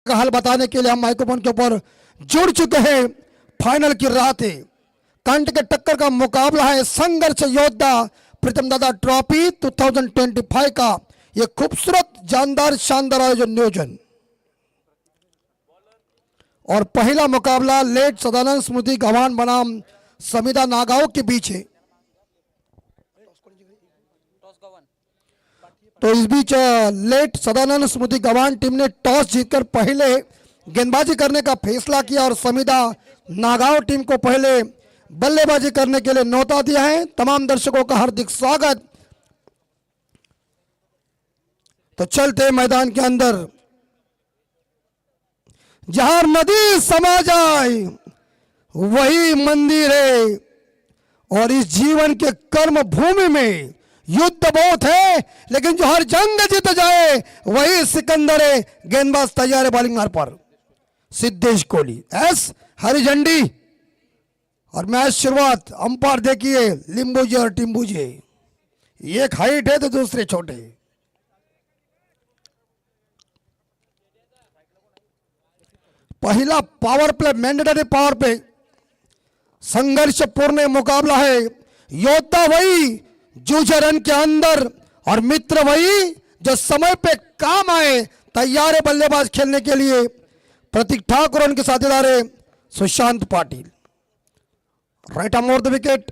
का हल बताने के लिए हम माइक्रोफोन के ऊपर जुड़ चुके हैं। फाइनल की रात है, कंठ के टक्कर का मुकाबला है, संघर्ष योद्धा प्रीतम दादा ट्रॉफी 2025 का ये खूबसूरत जानदार शानदार आयोजन नियोजन। और पहला मुकाबला लेट सदानंद स्मृति गवान बनाम समिधा नागांव के बीच है। तो इस बीच लेट सदानंद स्मृति गवान टीम ने टॉस जीतकर पहले गेंदबाजी करने का फैसला किया और समिधा नागांव टीम को पहले बल्लेबाजी करने के लिए न्योता दिया है। तमाम दर्शकों का हार्दिक स्वागत। तो चलते मैदान के अंदर, जहां नदी समा जाए वही मंदिर है, और इस जीवन के कर्म भूमि में युद्ध बहुत है, लेकिन जो हर जंग जीत जाए वही सिकंदर है। गेंदबाज तैयार है बॉलिंग मार पर, सिद्धेश कोहली एस हरी झंडी। और मैच शुरुआत, अंपायर देखिए लिंबू जी और टिंबू जी, एक हाइट है तो दूसरे छोटे। पहला power play, mandatory power play, संघर्षपूर्ण मुकाबला है। योद्धा वही जूझे रन के अंदर, और मित्र वही जो समय पे काम आए। तैयार है बल्लेबाज खेलने के लिए प्रतीक ठाकुर, उनके साथीदार है Sushant Patil. Right arm over the wicket.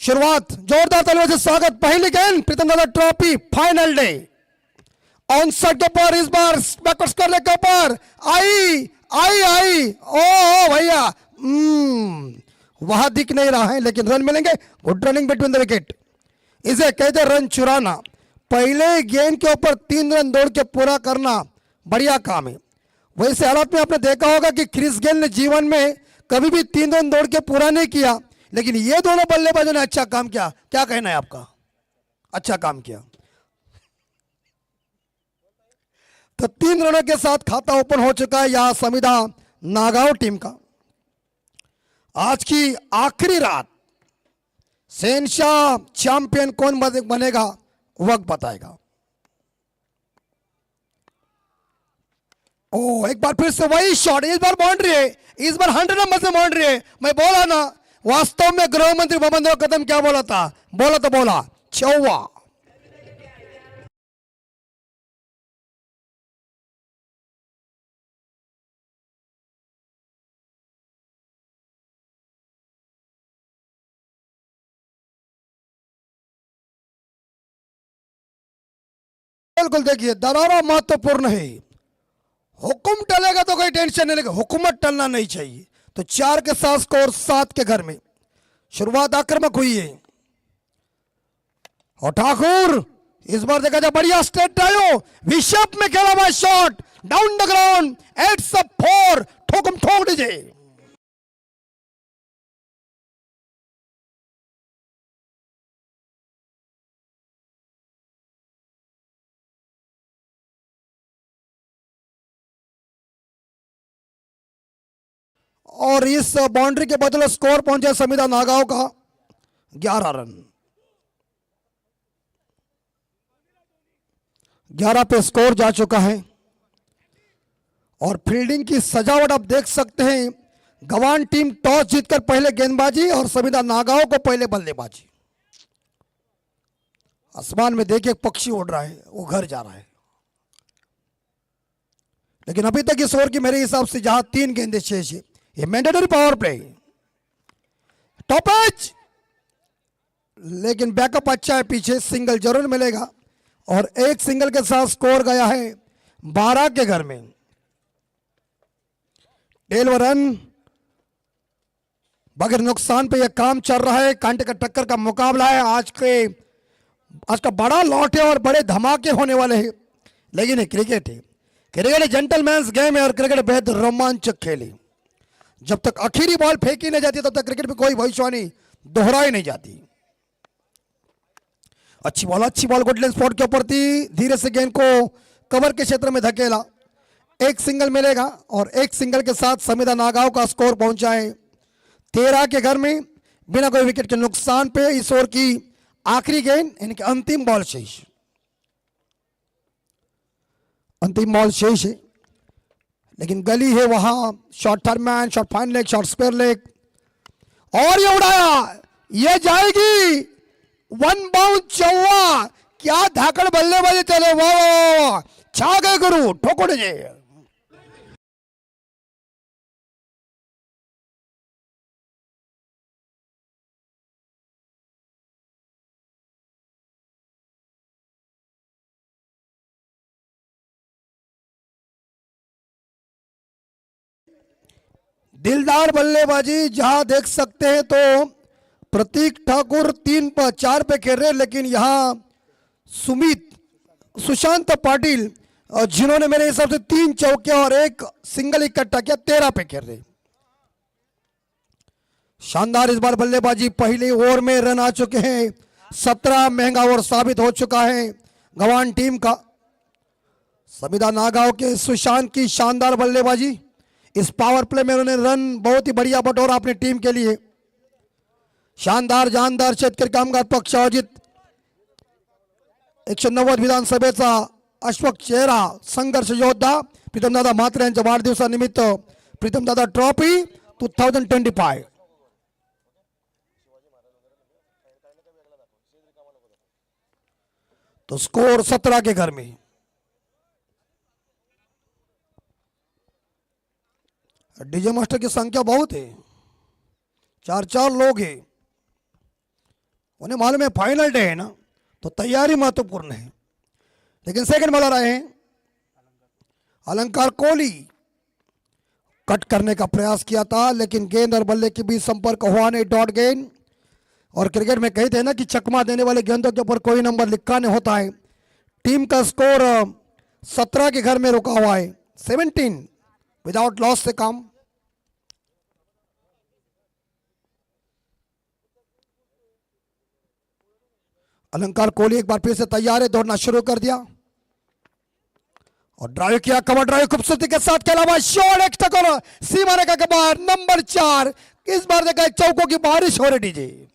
शुरुआत जोरदार तालियों से स्वागत। पहली गेंद Pritam Dada trophy final day on side के ऊपर, इस बार बैकवर्ड करने के ऊपर आई आई आई, ओ भैया वहां दिख नहीं रहा है, लेकिन रन मिलेंगे। Good running between the wicket, इसे कहते रन चुराना। पहले गेंद के ऊपर 3 रन दौड़ के पूरा करना बढ़िया काम है। वैसे हालात में आपने देखा होगा कि क्रिस गेल ने जीवन में कभी भी 3 रन दौड़ के पूरा नहीं किया, लेकिन ये दोनों बल्लेबाजों ने अच्छा काम किया। क्या कहना है आपका? अच्छा काम किया। तो 3 रनों के साथ खाता ओपन हो चुका है यहां समिधा नागांव टीम का। आज की आखिरी रात, शहंशाह चैंपियन कौन बनेगा वक्त बताएगा। ओ एक बार फिर से वही शॉट, इस बार बाउंड्री है, इस बार 100 नंबर से बाउंड्री है। मैं बोला ना, वास्तव में गृह मंत्री भूपेंद्र कदम क्या बोला था? बोला चौवा। बिल्कुल देखिए, दरारा महत्वपूर्ण है। हुक्म टलेगा तो कोई टेंशन नहीं, लेकिन हुकूमत टलना नहीं चाहिए। तो 4 के साथ स्कोर 7 के घर में। शुरुआत आक्रामक हुई है, और ठाकुर इस बार देखा जाए बढ़िया स्ट्रेट ड्राइव, विशेप में खेला हुआ शॉट डाउन द ग्राउंड, 8-4 ठोकम ठोक दीजिए। और इस बाउंड्री के बदले स्कोर पहुंचा समिधा नागांव का 11 रन। 11 पे स्कोर जा चुका है। और फील्डिंग की सजावट आप देख सकते हैं, गवान टीम टॉस जीतकर पहले गेंदबाजी और समिधा नागांव को पहले बल्लेबाजी। आसमान में देखिए पक्षी उड़ रहा है, वो घर जा रहा है। लेकिन अभी तक इस ओवर की मेरे हिसाब से जहां 3 गेंदें शेष है, ये mandatory power play, top edge, लेकिन बैकअप अच्छा है पीछे, सिंगल जरूर मिलेगा। और एक सिंगल के साथ स्कोर गया है 12 के घर में। 12 रन बगैर नुकसान पे यह काम चल रहा है। कांटे का टक्कर का मुकाबला है। आज का बड़ा लॉट है और बड़े धमाके होने वाले हैं। लेकिन ये क्रिकेट है, क्रिकेट जेंटलमैन्स गेम है, और क्रिकेट बेहद रोमांचक खेल है। जब तक आखिरी बॉल फेंकी नहीं जाती तब तक क्रिकेट में कोई भविष्यवाणी दोहराई नहीं जाती। अच्छी बॉल गुड लेंथ स्पॉट के ऊपर थी, धीरे से गेंद को कवर के क्षेत्र में धकेला। एक सिंगल मिलेगा, और एक सिंगल के साथ समिधा नागांव का स्कोर पहुंचा है 13 के घर में, बिना कोई विकेट के नुकसान पे। इस ओवर की आखिरी गेंद, इनकी अंतिम बॉल शेष। अंतिम बॉल शेष है, लेकिन गली है वहां। Short third man, short fine leg, short square leg, और ये उड़ाया, ये जाएगी वन बाउंड चौवा। क्या धाकड़ बल्लेबाजी चले, वाह छा गए गुरु, ठोको जे। दिलदार बल्लेबाजी जहां देख सकते हैं तो प्रतीक ठाकुर 3 पर 4 पे खेल रहे, लेकिन यहां सुशांत पाटिल जिन्होंने मेरे हिसाब से 3 चौके और 1 सिंगल इकट्ठा किया, 13 पे खेल रहे। शानदार इस बार बल्लेबाजी, पहले ओवर में रन आ चुके हैं 17, महंगा ओवर साबित हो चुका है गवान टीम का। समिधा नागांव के सुशांत की शानदार बल्लेबाजी, इस पावर प्ले में उन्होंने रन बहुत ही बढ़िया बटोरा अपनी टीम के लिए। शानदार जानदार शेतकरी कामगार पक्ष आयोजित 190 विधानसभेचा अश्वक चेहरा संघर्ष योद्धा प्रीतमदादा म्हात्रे यांच्या वाढदिवसानिमित्त प्रीतमदादा ट्रॉफी 2025। तो स्कोर 17 के घर में। डीजे मास्टर की संख्या बहुत है, 4 लोग हैं। उन्हें मालूम है फाइनल डे है ना, तो तैयारी महत्वपूर्ण है। लेकिन सेकंड बॉलर आए हैं अलंकार कोहली, कट करने का प्रयास किया था, लेकिन गेंद और बल्ले के बीच संपर्क हुआ नहीं, डॉट गेंद। और क्रिकेट में कहते हैं ना कि चकमा देने वाले गेंदों के ऊपर कोई नंबर लिखा नहीं होता है। टीम का स्कोर 17 के घर में रुका हुआ है, 17 विदाउट लॉस से काम। अलंकार कोहली एक बार फिर से तैयार है, दौड़ना शुरू कर दिया और ड्राइव किया, कवर ड्राइव खूबसूरती के साथ, के अलावा शॉट एक्स्ट्रा करो सीमा रेखा के बाहर, नंबर 4। इस बार देखा चौकों की बारिश हो रही डीजे।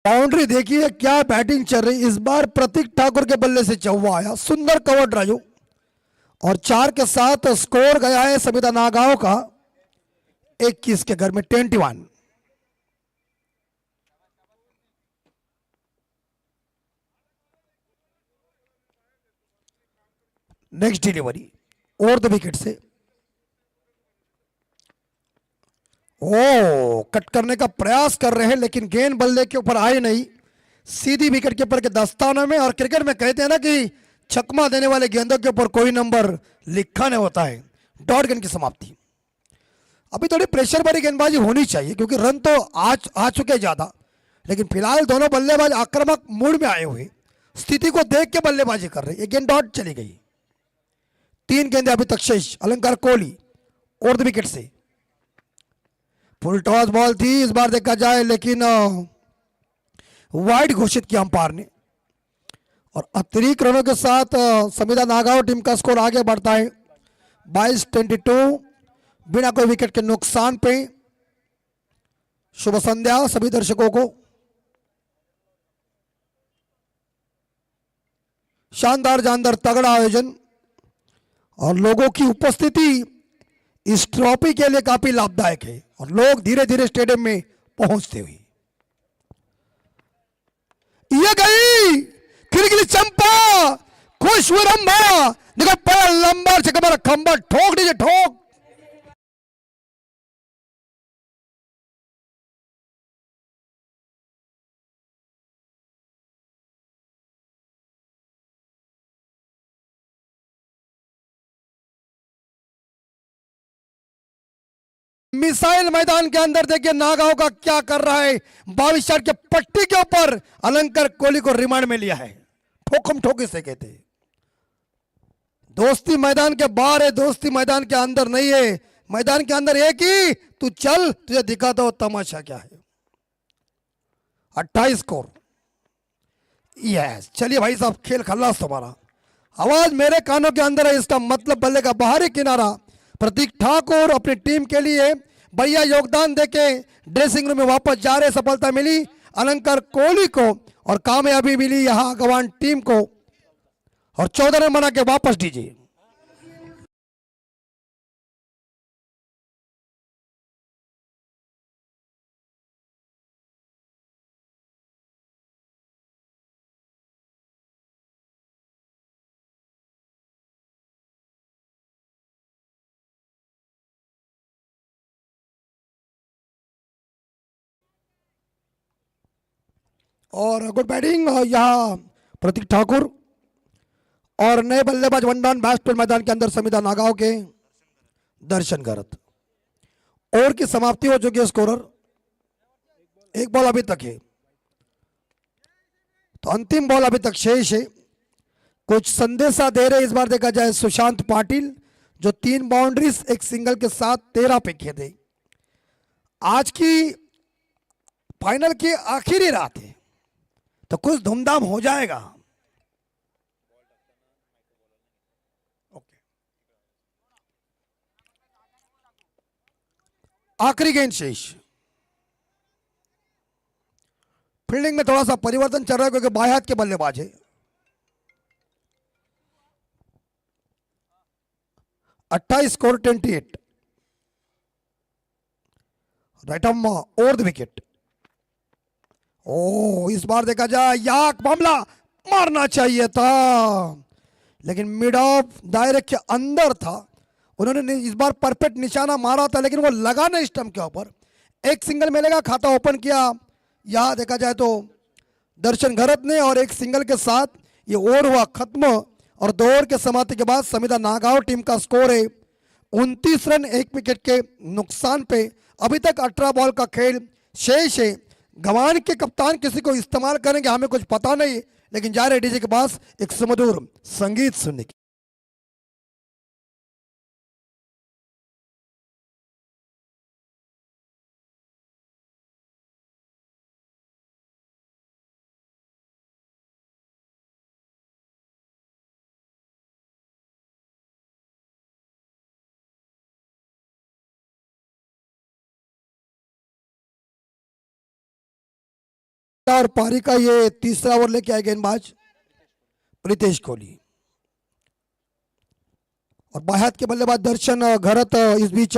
बाउंड्री देखिए क्या बैटिंग चल रही। इस बार प्रतीक ठाकुर के बल्ले से चौवा आया, सुंदर कवर ड्राइव, और 4 के साथ स्कोर गया है समिधा नागांव का 21 के घर में 21। Next delivery over the wicket से, ओ कट करने का प्रयास कर रहे हैं, लेकिन गेंद बल्ले के ऊपर आई नहीं, सीधी विकेट कीपर के दस्ताने में। और क्रिकेट में कहते हैं ना कि छक्मा देने वाले गेंदों के ऊपर कोई नंबर लिखा नहीं होता है। डॉट गेंद की समाप्ति। अभी थोड़ी प्रेशर भरी गेंदबाजी होनी चाहिए, क्योंकि रन तो आ चुके ज्यादा, लेकिन फिलहाल दोनों बल्लेबाज आक्रामक मूड में आए हुए, स्थिति को देख के बल्लेबाजी कर रहे। एक गेंद डॉट चली गई। 3 गेंदें अभी तक शेष अलंकार Kohli over the wicket say. Full toss ball थी इस बार देखा जाए, लेकिन वाइड घोषित किया अंपायर ने, और अतिरिक्त रनों के साथ समिधा नागांव टीम का स्कोर आगे बढ़ता है 22-22 बिना कोई विकेट के नुकसान पे। शुभ संध्या सभी दर्शकों को। शानदार जानदार तगड़ा आयोजन और लोगों की उपस्थिति इस ट्रॉफी के लिए काफी लाभदायक है, और लोग धीरे धीरे स्टेडियम में पहुंचते हुए। ये गई खिलखिली चंपा, खुश हुए रंभा, देखो बड़ा लंबा से कमर खंबा ठोक दीजिए, ठोक। मिसाइल मैदान के अंदर देखिए नागांव का क्या कर रहा है। 22 शॉट के पट्टी के ऊपर अलंकार कोहली को रिमांड में लिया है। ठोकम ठोकी से कहते हैं। दोस्ती मैदान के बाहर है, दोस्ती मैदान के अंदर नहीं है। मैदान के अंदर एक ही, तू चल तुझे दिखाता हो तमाशा क्या है। 28 स्कोर। यस, चलिए भाई साहब, खेल खल्लास तुम्हारा। आवाज मेरे कानों के अंदर है, इसका मतलब बल्ले का बाहरी किनारा। प्रतीक ठाकुर अपनी टीम के लिए बढ़िया योगदान देके ड्रेसिंग रूम में वापस जा रहे, सफलता मिली अलंकार कोहली को और कामयाबी मिली यहां गवान टीम को, और 14 रन बना के वापस दीजिए। और गुड बैटिंग यहाँ प्रतीक ठाकुर और नए बल्लेबाज वन डाउन बैट्समैन मैदान के अंदर संविदा नागांव के दर्शन गरत। ओवर की समाप्ति हो चुकी है, स्कोरर एक बॉल अभी तक है, तो अंतिम बॉल अभी तक शेष है। कुछ संदेशा दे रहे इस बार देखा जाए सुशांत पाटिल, जो 3 बाउंड्रीज एक सिंगल के साथ 13 पे खेले। आज की फाइनल की आखिरी रात है, तो कुछ धूमधाम हो जाएगा। आखिरी गेंद शेष। फील्डिंग में थोड़ा सा परिवर्तन चल रहा है क्योंकि बाएं हाथ के बल्लेबाज है। 28 score 28, right arm over the wicket. ओ इस बार देखा जाए यह मामला मारना चाहिए था, लेकिन मिड ऑफ दायरे के अंदर था। उन्होंने इस बार परफेक्ट निशाना मारा था, लेकिन वो लगा नहीं स्टंप के ऊपर। एक सिंगल मिलेगा, खाता ओपन किया। यहां देखा जाए तो दर्शन घरत ने, और एक सिंगल के साथ ये ओवर हुआ खत्म। और 2 ओवर के समाप्ति के बाद संविदा नागांव टीम का स्कोर है 29 रन 1 विकेट के नुकसान पे। अभी तक 18 बॉल का खेल शेष है। गवान के कप्तान किसी को इस्तेमाल करेंगे हमें कुछ पता नहीं, लेकिन जा रहे डीजे के पास एक सुमधुर संगीत सुनने की। और पारी का ये तीसरा ओवर लेके आए गेंदबाज प्रीतेश कोहली, और बाएं हाथ के बल्लेबाज दर्शन घरत इस बीच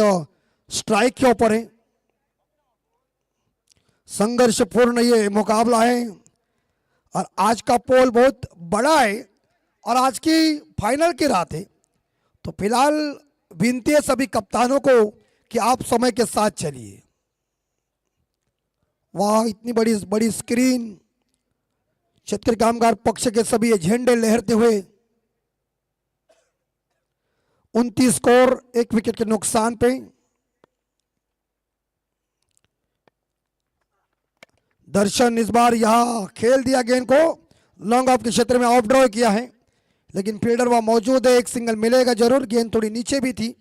स्ट्राइक के ऊपर है। संघर्षपूर्ण ये मुकाबला है, और आज का पोल बहुत बड़ा है, और आज की फाइनल की रात है। तो फिलहाल विनती है सभी कप्तानों को कि आप समय के साथ चलिए। वाह, इतनी बड़ी बड़ी स्क्रीन, क्षेत्रीय कामगार पक्ष के सभी झंडे लहरते हुए। 29 स्कोर 1 विकेट के नुकसान पे। दर्शन इस बार यहां खेल दिया गेंद को, लॉन्ग ऑफ के क्षेत्र में ऑफ ड्रॉ किया है, लेकिन फील्डर वहां मौजूद है। एक सिंगल मिलेगा जरूर, गेंद थोड़ी नीचे भी थी,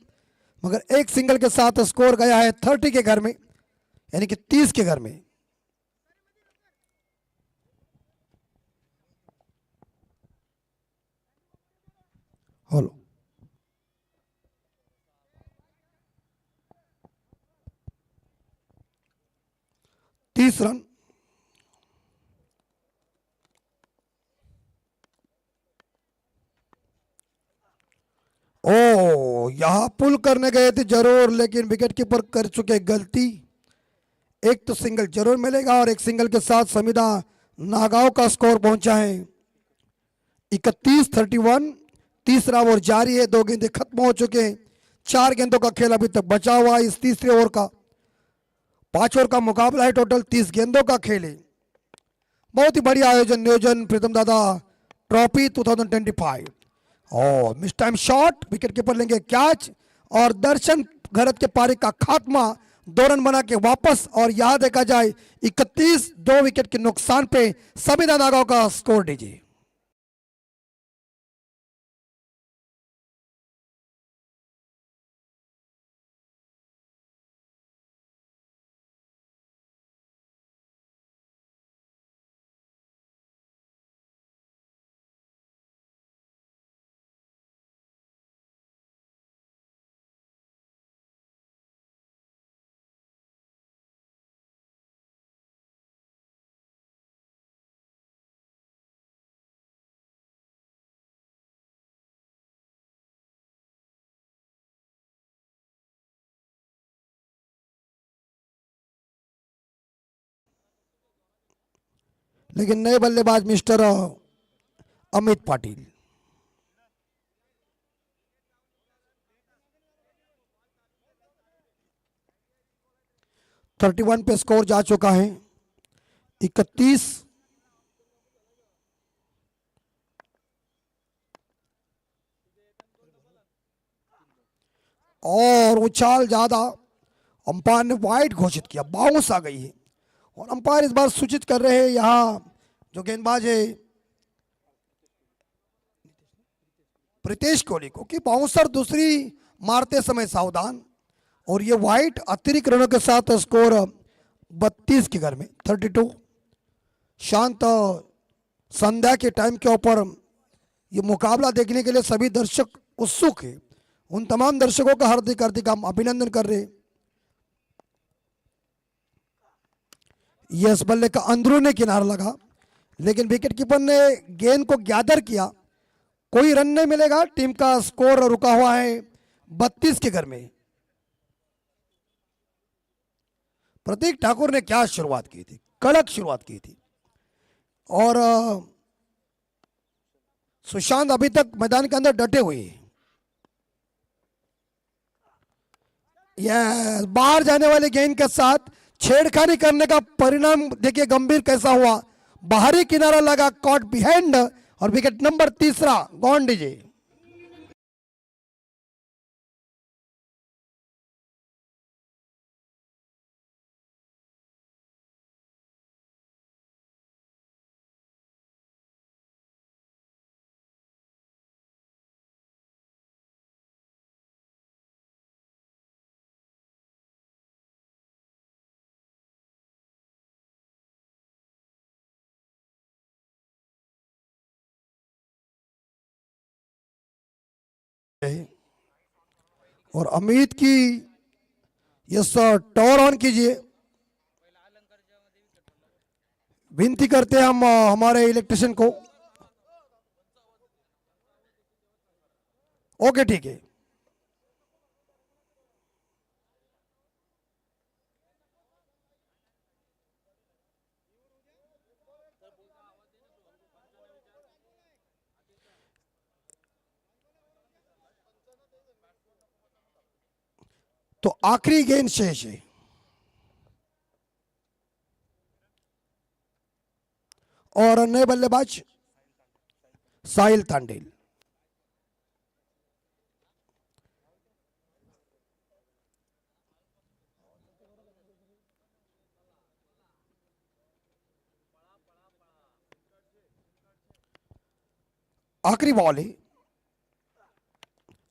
मगर एक सिंगल के साथ स्कोर गया है 30 के घर में, यानी कि 30 के घर में। Hello, 30 run. ओ यहां पुल करने गए थे जरूर, लेकिन विकेट कीपर कर चुके गलती। एक तो सिंगल जरूर मिलेगा, और एक सिंगल के साथ संविदा नागांव का स्कोर पहुंचा है 31-31। तीसरा ओवर जारी है, 2 गेंदें खत्म हो चुके हैं। 4 गेंदों का खेल अभी तक बचा हुआ है इस तीसरे ओवर का। 5 ओवर का मुकाबला है, टोटल 30 गेंदों का खेल है। बहुत ही बढ़िया आयोजन नियोजन प्रीतम दादा ट्रॉफी 2025। और miss time shot, wicket keeper लेंगे कैच, और दर्शन घरत के पारी का खात्मा 2 रन बना के वापस। और यहां देखा जाए 31 2 विकेट के नुकसान पे संविदा नागांव का स्कोर दीजिए। लेकिन नए बल्लेबाज mister Amit Patil. Thirty one पे स्कोर जा चुका है 31। और उछाल ज्यादा, अंपायर ने वाइड घोषित किया, बाउंस आ गई है। और अंपायर इस बार सूचित कर रहे हैं यहां जो गेंदबाज है प्रीतेश कोहली को कि बाउंसर दूसरी मारते समय सावधान। और ये वाइड अतिरिक्त रनों के साथ स्कोर 32 के घर में 32। शांत संध्या के टाइम के ऊपर ये मुकाबला देखने के लिए सभी दर्शक उत्सुक है। उन तमाम दर्शकों का हार्दिक हार्दिक हम अभिनंदन कर रहे हैं। यस बल्ले का अंदरूनी किनारा लगा, लेकिन विकेट कीपर ने गेंद को गैदर किया। कोई रन नहीं मिलेगा, टीम का स्कोर रुका हुआ है 32 के घर में। प्रतीक ठाकुर ने क्या शुरुआत की थी, कड़क शुरुआत की थी। और सुशांत अभी तक मैदान के अंदर डटे हुए हैं। यस, बाहर जाने वाले गेंद के साथ छेड़खानी करने का परिणाम देखिए गंभीर कैसा हुआ। बाहरी किनारा लगा, कॉट बिहाइंड, और विकेट नंबर तीसरा गॉन डीजे। और अमित की यस टॉवर ऑन कीजिए, विनती करते हैं हम हमारे इलेक्ट्रिशियन को। ओके ठीक है। तो आखिरी गेंद शेष है। और नए बल्लेबाज साहिल तांडेल। आखिरी बॉल है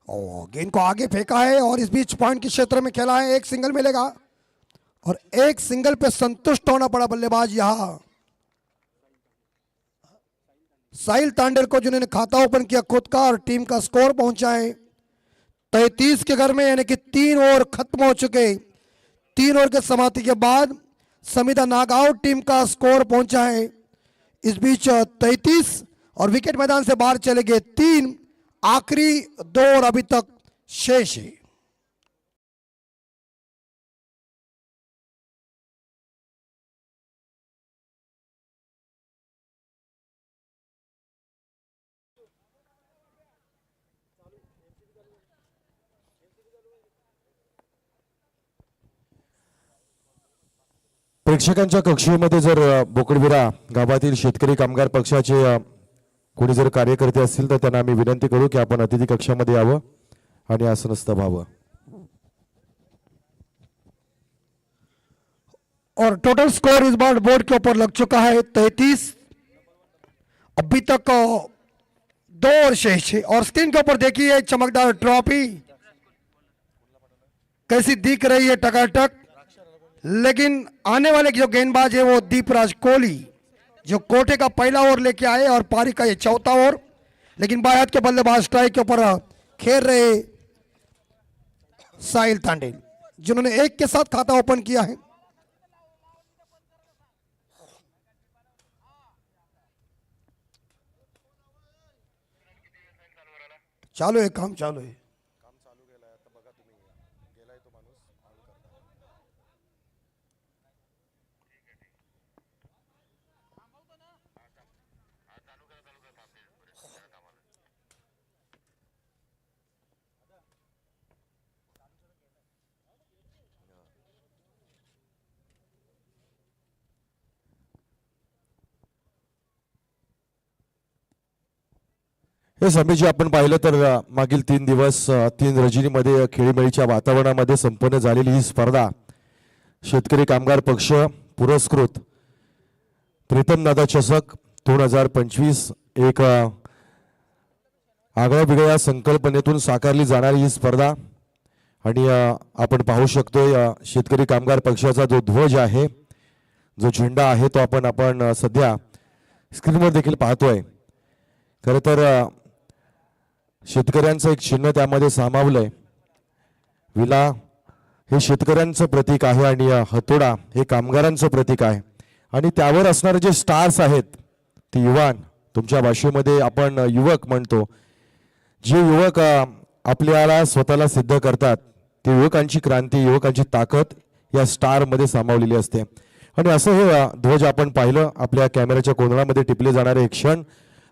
और गेंद को आगे फेंका है और इस बीच पॉइंट के क्षेत्र में खेला है। एक सिंगल मिलेगा और एक सिंगल पे संतुष्ट होना पड़ा बल्लेबाज यहां साहिल तांडेल को, जिन्होंने खाता ओपन किया खुद का और टीम का स्कोर पहुंचा है 33 के घर में। यानी कि 3 ओवर खत्म हो चुके। 3 ओवर के समाप्ति के बाद समिता नागआउट टीम का स्कोर पहुंचा है इस बीच 33 और विकेट मैदान से बाहर चले गए 3। आखिरी 2 ओवर अभी तक शेष है। प्रेक्षकांच्या कक्षेमध्ये जर बोकडविरा गावातील शेतकरी कामगार पक्षाचे कोणी जर कार्यकर्ते असतील तर त्यांना आम्ही विनंती करू की आपण अतिथी कक्षामध्ये यावं आणि आसनस्थ व्हावं। और टोटल स्कोर इस बार बोर्ड के ऊपर लग चुका है 33। अभी तक 2 ओवर शेष है। और स्क्रीन के ऊपर देखिए चमकदार ट्रॉफी कैसी दिख रही है टकाटक। लेकिन आने वाले जो गेंदबाज है वो दीपराज कोहली, जो कोटे का पहला ओवर लेके आए और पारी का ये चौथा ओवर। लेकिन बाएं हाथ के बल्लेबाज स्ट्राइक के ऊपर खेल रहे साहिल तांडेल, जिन्होंने 1 के साथ खाता ओपन किया है। चालू है, काम चालू है। हे समीजी आपण पाहिलं तर मागील 3 दिवस 3 रजनीमध्ये खेळीमेळीच्या वातावरणामध्ये संपन्न झालेली ही स्पर्धा शेतकरी कामगार पक्ष पुरस्कृत प्रीतम दादा चषक 2025 एक आगळ्या वेगळ्या संकल्पनेतून साकारली जाणारी ही स्पर्धा आणि आपण पाहू शकतोय शेतकरी कामगार पक्षाचा जो ध्वज आहे जो झेंडा आहे तो आपण सध्या स्क्रीनवर देखील पाहतोय। खरं तर शेतकऱ्यांचं एक चिन्ह त्यामध्ये सामावलंय। विला हे शेतकऱ्यांचं प्रतीक आहे आणि हतोडा हे कामगारांचं प्रतीक आहे आणि त्यावर असणारे जे स्टार्स आहेत ते युवान तुमच्या भाषेमध्ये आपण युवक म्हणतो। जे युवक आपल्याला स्वतःला सिद्ध करतात ते युवकांची क्रांती युवकांची ताकद या स्टार मध्ये सामावलेली असते आणि असं हे ध्वज आपण पाहिलं आपल्या कॅमेऱ्याच्या कोंदणामध्ये टिपले जाणारे क्षण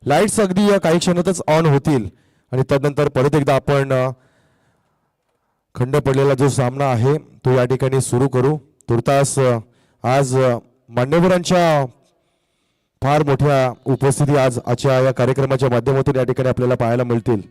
लाईट्स अगदी काही क्षणातच ऑन होतील आणि त्यानंतर परत एकदा आपण खंड पडलेला जो सामना आहे तो या ठिकाणी सुरू करू। तुर्तास आज मान्यवरांच्या फार मोठ्या उपस्थिती आज आजच्या या कार्यक्रमाच्या माध्यमातून या ठिकाणी आपल्याला पाहायला मिळतील।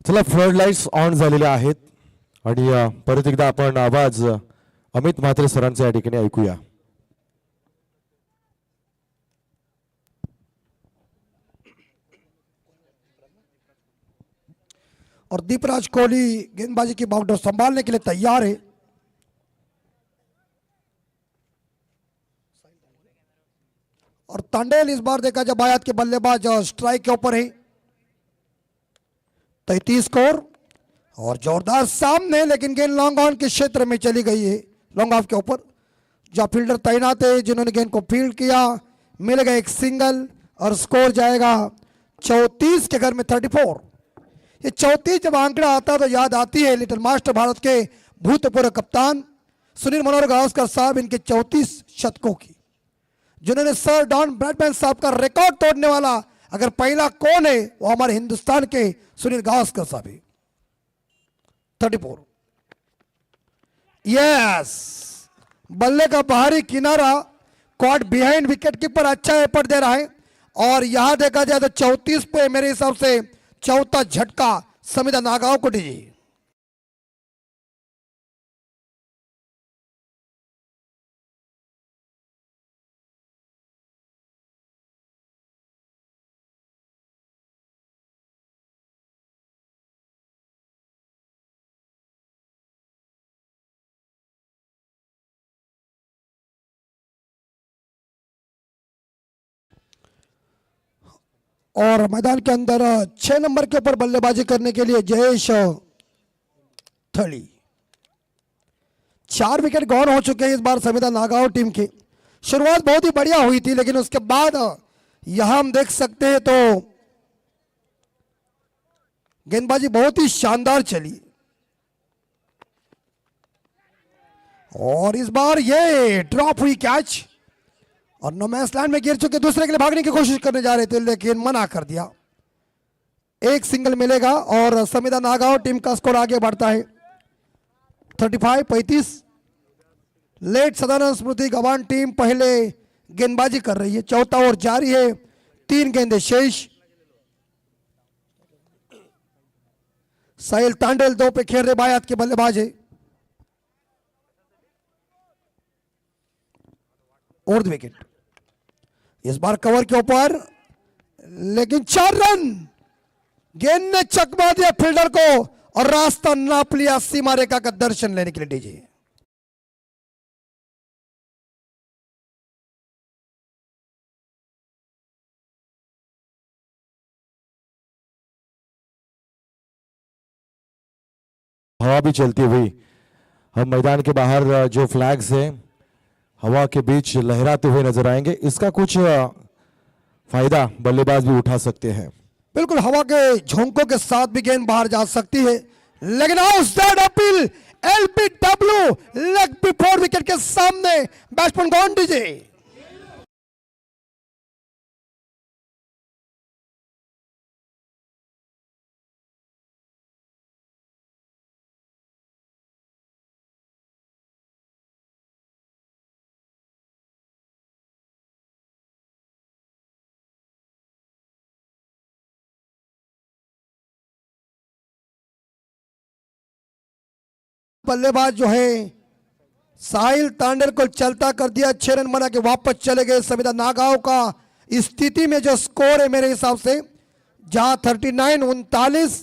चला फ्लड लाईट्स ऑन झालेले आहेत आणि परत एकदा आपण आवाज अमित म्हात्रे सरांचा या ठिकाणी ऐकूया। और दीपराज कोहली गेंदबाजी की बाउंड्री संभालने के लिए तैयार है। और तांडेल इस बार देखा जब आयात के बल्लेबाज स्ट्राइक के ऊपर है। 33 स्कोर और जोरदार सामने लेकिन गेंद लॉन्ग ऑन के क्षेत्र में चली गई है। लॉन्ग ऑफ के ऊपर जो फील्डर तैनात है जिन्होंने गेंद को फील्ड किया मिलेगा एक सिंगल और स्कोर जाएगा 34 के घर में 34। ये 34 जब आंकड़ा आता तो याद आती है लिटिल मास्टर भारत के भूतपूर्व कप्तान सुनील मनोहर गावस्कर साहब इनके 34 शतकों की जिन्होंने सर डॉन ब्रैडमैन साहब का रिकॉर्ड तोड़ने वाला अगर पहला कौन है वो हमारे हिंदुस्तान के सुनील गावस्कर साहब है। 34 यस बल्ले का बाहरी किनारा कॉट बिहाइंड विकेट कीपर अच्छा एफर्ट दे रहा है और यहां देखा जाए तो 34 पे मेरे हिसाब से चौथा झटका समिधा नागांव को दीजिए। और मैदान के अंदर 6 नंबर के ऊपर बल्लेबाजी करने के लिए जयेश थली 4 विकेट गौन हो चुके हैं इस बार समिधा नागांव टीम की। शुरुआत बहुत ही बढ़िया हुई थी लेकिन उसके बाद यहां हम देख सकते हैं तो गेंदबाजी बहुत ही शानदार चली और इस बार ये ड्रॉप हुई कैच और नो मैच लैंड में गिर चुके दूसरे के लिए भागने की कोशिश करने जा रहे थे लेकिन मना कर दिया। एक सिंगल मिलेगा और समिधा नागांव टीम का स्कोर आगे बढ़ता है 35-35। लेट सदानंद स्मृति गवान टीम पहले गेंदबाजी कर रही है। चौथा ओवर जारी है 3 गेंदें शेष। साहिल तांडेल 2 पे खेल रहे बायात के बल्लेबाज है। और विकेट इस बार कवर के ऊपर लेकिन 4 रन गेंद ने चकमा दिया फील्डर को और रास्ता नाप लिया सीमा रेखा का दर्शन लेने के लिए डीजे। हवा भी चलती हुई हम मैदान के बाहर जो फ्लैग्स हैं हवा के बीच लहराते हुए नजर आएंगे। इसका कुछ फायदा बल्लेबाज भी उठा सकते हैं। बिल्कुल हवा के झोंकों के साथ भी गेंद बाहर जा सकती है, लेकिन outside appeal LBW leg before wicket के सामने बैट्समैन गॉन डीजे। बल्लेबाज जो है साहिल तांडेल को चलता कर दिया, 6 रन बना के वापस चले गए। सविता नागांव का स्थिति में जो स्कोर है मेरे हिसाब से जहां 39-39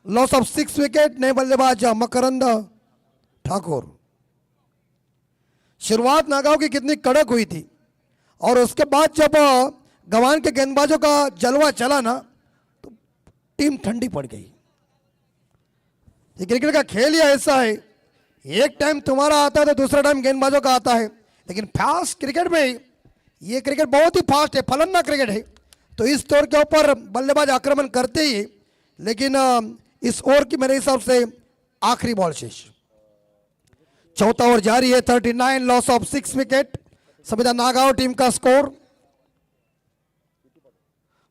लॉस ऑफ 6 विकेट। नए बल्लेबाज मकरंद ठाकुर। शुरुआत नागांव की कितनी कड़क हुई थी और उसके बाद जब गवान के गेंदबाजों का जलवा चला ना तो टीम ठंडी पड़ गई। ये क्रिकेट का खेल ही ऐसा है, एक टाइम तुम्हारा आता है तो दूसरा टाइम गेंदबाजों का आता है, लेकिन फास्ट क्रिकेट में ये क्रिकेट बहुत ही फास्ट है, फलंदा क्रिकेट है। तो इस तौर के ऊपर बल्लेबाज आक्रमण करते ही, लेकिन इस ओवर की मेरे हिसाब से आखिरी बॉल शेष। चौथा ओवर जारी है, 39 loss of 6 wicket. Savita Nagaon team का स्कोर।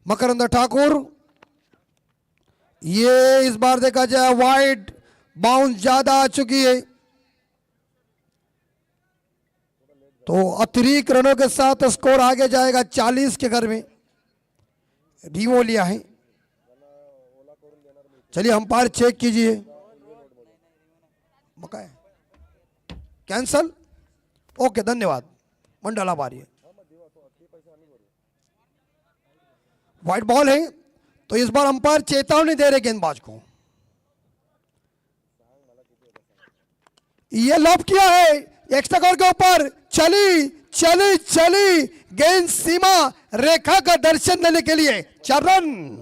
मकरंद ठाकुर, ये इस बार देखा जाए वाइड बाउंस ज्यादा आ चुकी है, तो अतिरिक्त रनों के साथ स्कोर आगे जाएगा 40 के घर में। रिवो लिया है। चलिए अंपायर चेक कीजिए। बकाया कैंसल। ओके धन्यवाद। मंडला बारी है, व्हाइट बॉल है, तो इस बार अंपायर चेतावनी दे रहे गेंदबाज को। ये लॉब किया है एक्स्ट्रा कवर के ऊपर, चली चली चली गेंद सीमा रेखा का दर्शन देने के लिए 4 रन।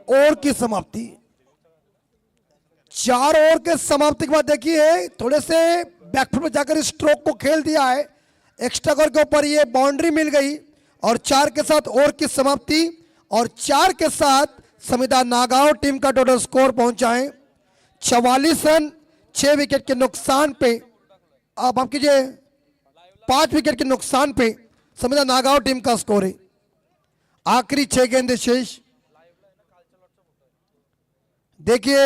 ओवर की समाप्ति, 4 ओवर के समाप्ति के बाद देखिए थोड़े से बैकफुट में जाकर स्ट्रोक को खेल दिया है। एक्स्ट्रा कवर के ऊपर ये बाउंड्री मिल गई और 4 के साथ ओवर की समाप्ति और 4 के साथ सविता नागांव टीम का टोटल स्कोर पहुंचा है 44 रन 6 विकेट के नुकसान पे। आप कीजिए 5 विकेट के नुकसान पे सविता नागांव टीम का स्कोर है। आखिरी 6 गेंदें शेष। देखिए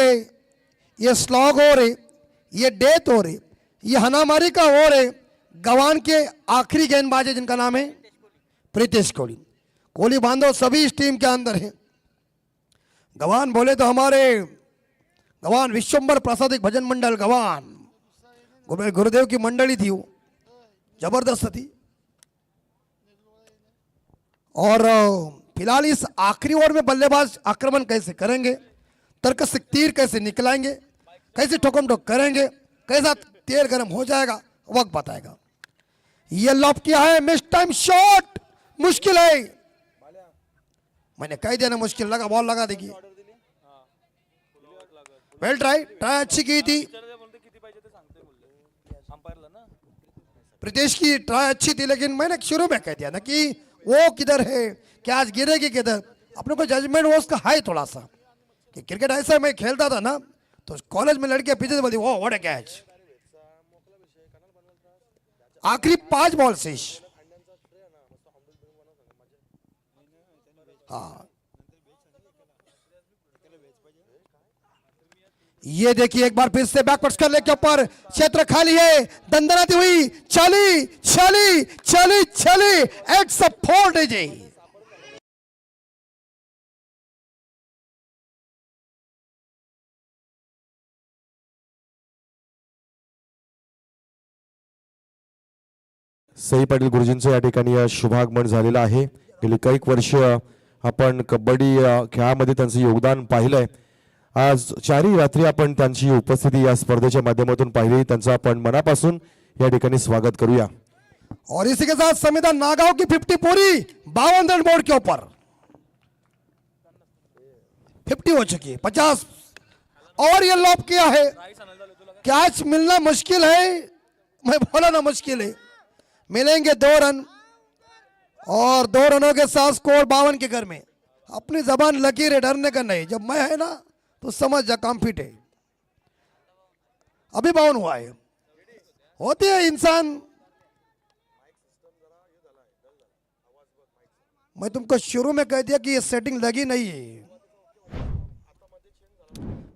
ये स्लॉग हो रहे, ये डेथ हो रही, ये हनामारी का हो रहे। गवान के आखिरी गेंदबाज है जिनका नाम है प्रीतेश कोहली। कोहली बांधव सभी इस टीम के अंदर है। गवान बोले तो हमारे गवान विश्वंबर प्रासादिक भजन मंडल गवान गुरुदेव की मंडली थी, वो जबरदस्त थी। और फिलहाल इस आखिरी ओवर में बल्लेबाज आक्रमण कैसे करेंगे, तर्क से तीर कैसे निकलाएंगे, कैसे ठोकम ठोक करेंगे, कैसा तेल गर्म हो जाएगा, वक्त बताएगा। ये लॉब किया है, मिस टाइम शॉट, मुश्किल है। मैंने कह दिया ना मुश्किल लगा, बॉल लगा देखिए। वेल ट्राई, ट्राई अच्छी की थी प्रीतेश की, ट्राई अच्छी थी, लेकिन मैंने शुरू में कह दिया ना कि वो किधर है, क्या आज गिरेगी किधर। अपने को जजमेंट वो उसका है थोड़ा सा कि क्रिकेट ऐसा मैं खेलता था ना तो कॉलेज में लड़कियां पीछे से बोलती वो व्हाट अ कैच। आखिरी 5 बॉल शेष। हाँ ये देखिए एक बार फिर से बैकवर्ड्स कर ले के ऊपर क्षेत्र खाली है, दंदनाती हुई चली चली चली चली, 8 4 डीजे। सई पाटील गुरुजींचं या ठिकाणी शुभागमन झालेलं आहे. गेली काही वर्ष आपण कबड्डी खेळामध्ये त्यांचं योगदान पाहिलंय. आज चारही रात्री आपण त्यांची उपस्थिती या स्पर्धेच्या माध्यमातून पाहिली. त्यांचं आपण मनापासून या ठिकाणी स्वागत करूया. और इसी के साथ समिधा नागांव की 50 पूरी 52 रन बोर्ड के ऊपर 50 हो चुकी है. 50 और ये लॉप किया है. कैच मिलना मुश्किल है, मैं बोला ना मुश्किल है. मिलेंगे 2 रन और 2 रनों के साथ स्कोर 52 के घर में. अपनी जबान लकीर है, डरने का नहीं. जब मैं है ना तो समझ जा काम फिट है. अभी 52 हुआ है. होती है इंसान. मैं तुमको शुरू में कह दिया कि ये सेटिंग लगी नहीं है.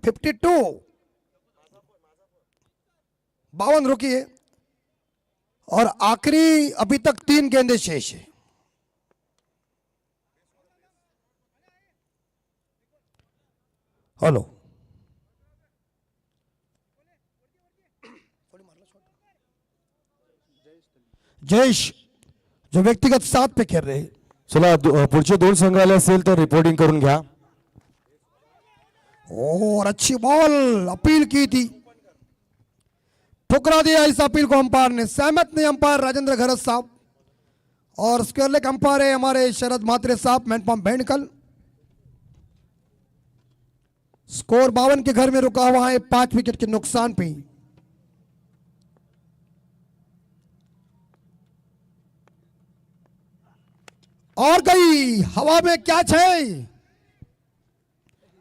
52 52 रुकी है और आखिरी अभी तक 3 गेंदे शेष है. हेलो जयेश जो व्यक्तिगत 7 पे खेल रहे हैं. चला पुढचे 2 संघ आले असेल तर रिपोर्टिंग करून घ्या. और अच्छी बॉल अपील की थी, ठुकरा दिया इस अपील को अंपायर ने. सहमत नहीं अंपायर राजेंद्र घरत साहब और स्क्वायर लेग अंपायर है हमारे शरद म्हात्रे साहब मैनपाम भेंडकल. स्कोर 52 के घर में रुका हुआ है 5 विकेट के नुकसान पे. और गई हवा में कैच है.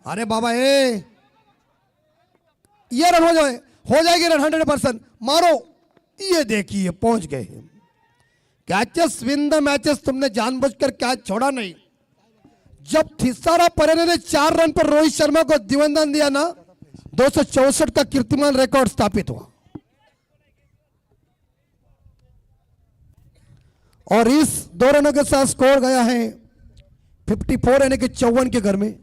अरे बाबा ये रन हो जाएगी रन 100%. मारो. ये देखिए पहुंच गए. Catches win the matches. तुमने जानबूझकर कैच छोड़ा नहीं. जब थिसारा परेरे ने 4 रन पर रोहित शर्मा को दिवंदन दिया ना, 264 का कीर्तिमान रिकॉर्ड स्थापित हुआ. और इस 2 रनों के साथ स्कोर गया है 54 यानी कि 54 के घर में.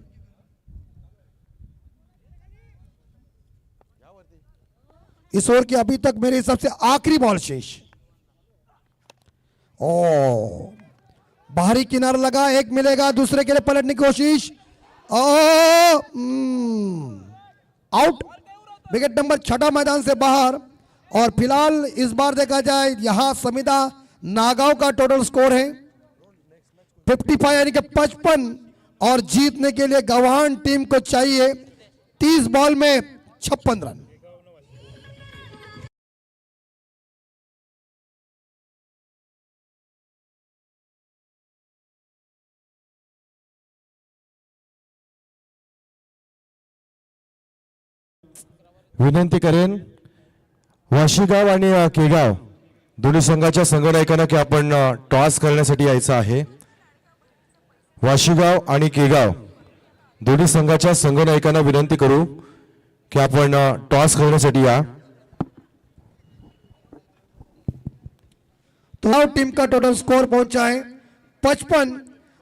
इस ओवर की अभी तक मेरे हिसाब से आखिरी बॉल शेष. ओ बाहरी किनारा लगा, एक मिलेगा, दूसरे के लिए पलटने की कोशिश. आउट. विकेट नंबर 6 मैदान से बाहर. और फिलहाल इस बार देखा जाए यहां समिधा नागांव का टोटल स्कोर है 55 यानी कि 55 और जीतने के लिए गवान टीम को चाहिए 30 बॉल में 56 रन. विनंती करेन वाशीगाव आणि केगाव दोन्ही संघाच्या संघनायकांना की आपण टॉस करण्यासाठी यायचं आहे. वाशीगाव आणि केगाव दोन्ही संघाच्या संघनायकांना विनंती करू की आपण टॉस करण्यासाठी या. तो टीम का टोटल स्कोर पहुंचा है 55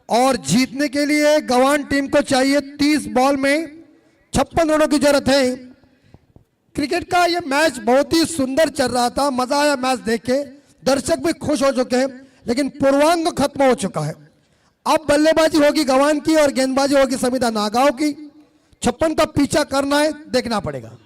और जीतने के लिए गवान टीम को चाहिए 30 बॉल में 56 रनों की जरूरत है. क्रिकेट का ये मैच बहुत ही सुंदर चल रहा था, मजा आया मैच देख के. दर्शक भी खुश हो चुके हैं, लेकिन पूर्वांग खत्म हो चुका है. अब बल्लेबाजी होगी गवान की और गेंदबाजी होगी समिधा नागांव की. 56 का पीछा करना है, देखना पड़ेगा.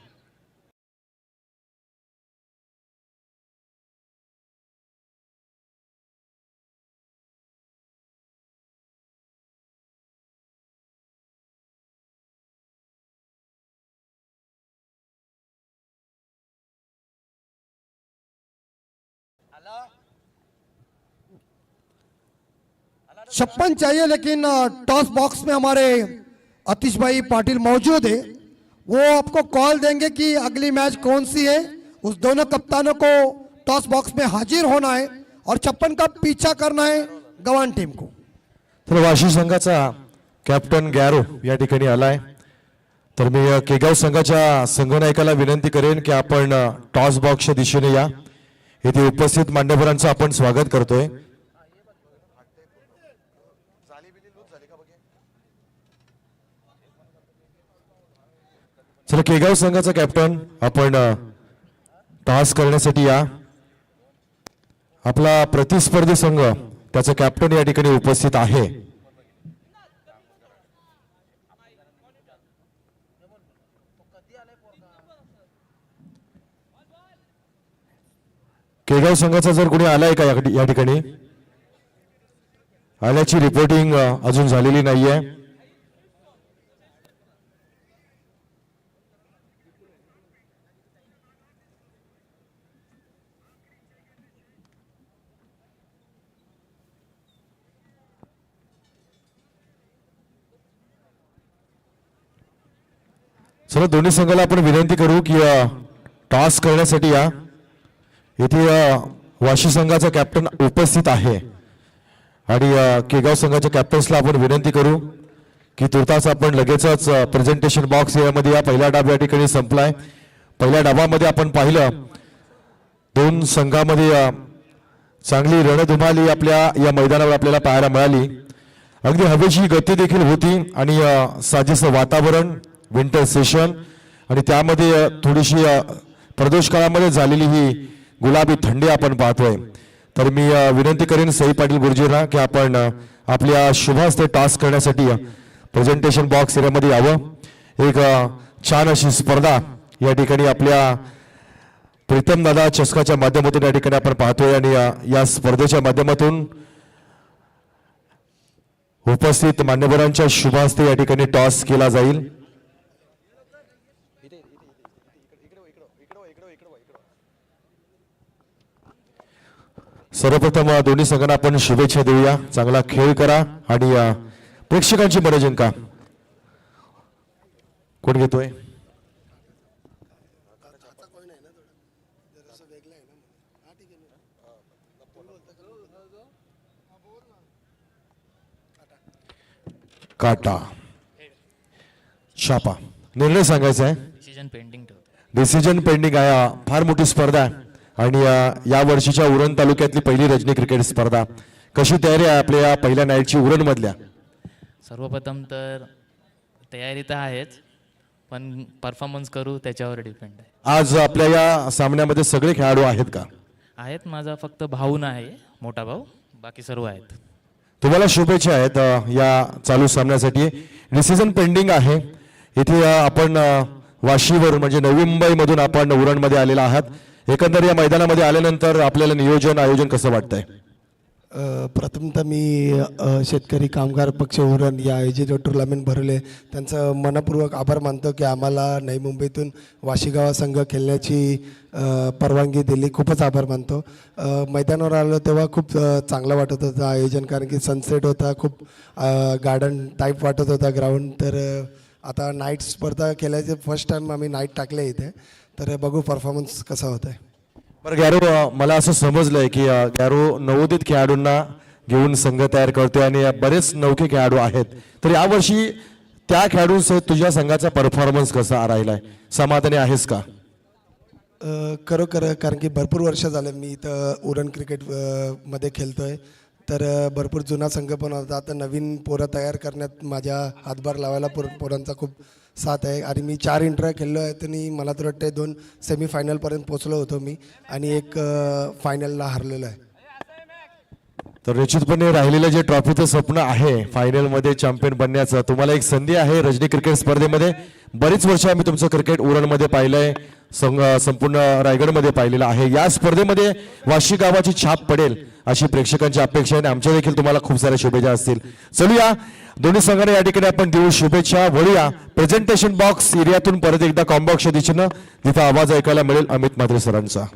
छप्पन चाहिए, लेकिन टॉस बॉक्स में हमारे अतीश भाई पाटिल मौजूद है. वो आपको कॉल देंगे कि अगली मैच कौन सी है. उस दोनों कप्तानों को टॉस बॉक्स में हाजिर होना है और 56 का पीछा करना है गवान टीम को. तर वाशी संघाचा कॅप्टन गॅरो या ठिकाणी आलाय. तर मी केगाव संघाच्या संघनायकाला विनंती करेन की आपण टॉस बॉक्सच्या दिशेने या. येथे उपस्थित मान्यवरांचं आपण स्वागत करतोय. चला केगाव संघाचा कॅप्टन आपण टॉस करण्यासाठी या. आपला प्रतिस्पर्धी संघ त्याचा कॅप्टन या ठिकाणी उपस्थित आहे. केगाव संघाचा जर कोणी आलाय का या ठिकाणी? आल्याची रिपोर्टिंग अजून झालेली नाहीये. चला दोन्ही संघाला आपण विनंती करू की टॉस करण्यासाठी या. इथे वाशी संघाचा कॅप्टन उपस्थित आहे आणि केगाव संघाच्या कॅप्टन्सला आपण विनंती करू की तुर्तास आपण लगेचच प्रेझेंटेशन बॉक्स यामध्ये या. पहिला डाव या ठिकाणी संपलाय. पहिल्या डावामध्ये आपण पाहिलं दोन संघामध्ये चांगली रणधुमाली आपल्या या मैदानावर आपल्याला पाहायला मिळाली. अगदी हवेची गती देखील होती आणि साजेसं वातावरण, विंटर सेशन आणि त्यामध्ये थोडीशी प्रदोष काळामध्ये झालेली ही गुलाबी थंडी आपण पाहतोय. तर मी विनंती करेन सई पाटील गुरुजींना की आपण आपल्या शुभ हस्ते टास्क करण्यासाठी प्रेझेंटेशन बॉक्स एरियामध्ये यावं. एक छान अशी स्पर्धा या ठिकाणी आपल्या प्रीतम दादा चषकाच्या माध्यमातून या ठिकाणी आपण पाहतोय आणि या स्पर्धेच्या माध्यमातून उपस्थित मान्यवरांच्या शुभ हस्ते या ठिकाणी टॉस केला जाईल. सर्वप्रथम दोन्ही संघांना आपण शुभेच्छा देऊया. चांगला खेळ करा आणि प्रेक्षकांची मनं जिंका. कोण घेतोय? काटा छापा. निर्णय सांगायचा आहे. डिसिजन पेंडिंग आहे. फार मोठी स्पर्धा आहे आणि या वर्षीच्या उरण तालुक्यातली पहिली रजनी क्रिकेट स्पर्धा. कशी तयारी आहे आपल्या या पहिल्या नाईटची उरण मधल्या? सर्वप्रथम तर तयारी तर आहेच, पण परफॉर्मन्स करू त्याच्यावर डिपेंड आहे. आज आपल्या या सामन्यामध्ये सगळे खेळाडू आहेत का? आहेत. माझा फक्त भाऊ नाही, मोठा भाऊ. बाकी सर्व आहेत. तुम्हाला शुभेच्छा आहेत या चालू सामन्यासाठी. डिसिजन पेंडिंग आहे. इथे आपण वाशीवरून म्हणजे नवी मुंबईमधून आपण उरणमध्ये आलेला आहात. एकंदर या मैदानामध्ये आल्यानंतर आपल्याला नियोजन आयोजन कसं वाटतंय? प्रथमतः मी शेतकरी कामगार पक्ष उरण या आयोजित टुर्नामेंट भरवले त्यांचं मनपूर्वक आभार मानतो की आम्हाला नवी मुंबईतून वाशीगावा संघ खेळण्याची परवानगी दिली. खूपच आभार मानतो. मैदानावर आलो तेव्हा खूप चांगलं वाटत होतं आयोजन, कारण की सनसेट होता, खूप गार्डन टाईप वाटत होता ग्राउंड. तर आता नाईट स्पर्धा केल्याचे फर्स्ट टाईम आम्ही नाईट टाकले इथे. तर बघू परफॉर्मन्स कसा होत आहे. बरं गॅरो, मला असं समजलंय की गॅरो नवोदित खेळाडूंना घेऊन संघ तयार करतोय आणि बरेच नौके खेळाडू आहेत. तर यावर्षी त्या खेळाडूंसह तुझ्या संघाचा परफॉर्मन्स कसा राहिलाय? समाधानी आहेस का? खरोखर, कारण की भरपूर वर्ष झाले मी इथं उरण क्रिकेट मध्ये खेळतोय. तर भरपूर जुना संघ पण होता. आता नवीन पोरं तयार करण्यात माझ्या हातभार लावायला पोरांचा खूप साथ आहे. आणि मी 4 इंटर खेळलो आहे. आणि मला तर वाटतं 2 सेमीफायनलपर्यंत पोचलो होतो मी आणि एक फायनलला हरलेलो आहे. तर निश्चितपणे राहिलेलं जे ट्रॉफीचं स्वप्न आहे फायनलमध्ये चॅम्पियन बनण्याचं, तुम्हाला एक संधी आहे रजनी क्रिकेट स्पर्धेमध्ये. बरीच वर्ष आम्ही तुमचं क्रिकेट उरणमध्ये पाहिलंय, संपूर्ण रायगडमध्ये पाहिलेलं आहे. या स्पर्धेमध्ये वाशी गावाची छाप पडेल अशी प्रेक्षकांची अपेक्षा आहे. आमच्या देखील तुम्हाला खूप साऱ्या शुभेच्छा असतील. चलूया, दोन्ही संघांना या ठिकाणी आपण देऊ शुभेच्छा. वळूया प्रेझेंटेशन बॉक्स एरियातून परत एकदा कॉम्बॉक्सच्या दिशेनं, जिथं आवाज ऐकायला मिळेल अमित म्हात्रे सरांचा.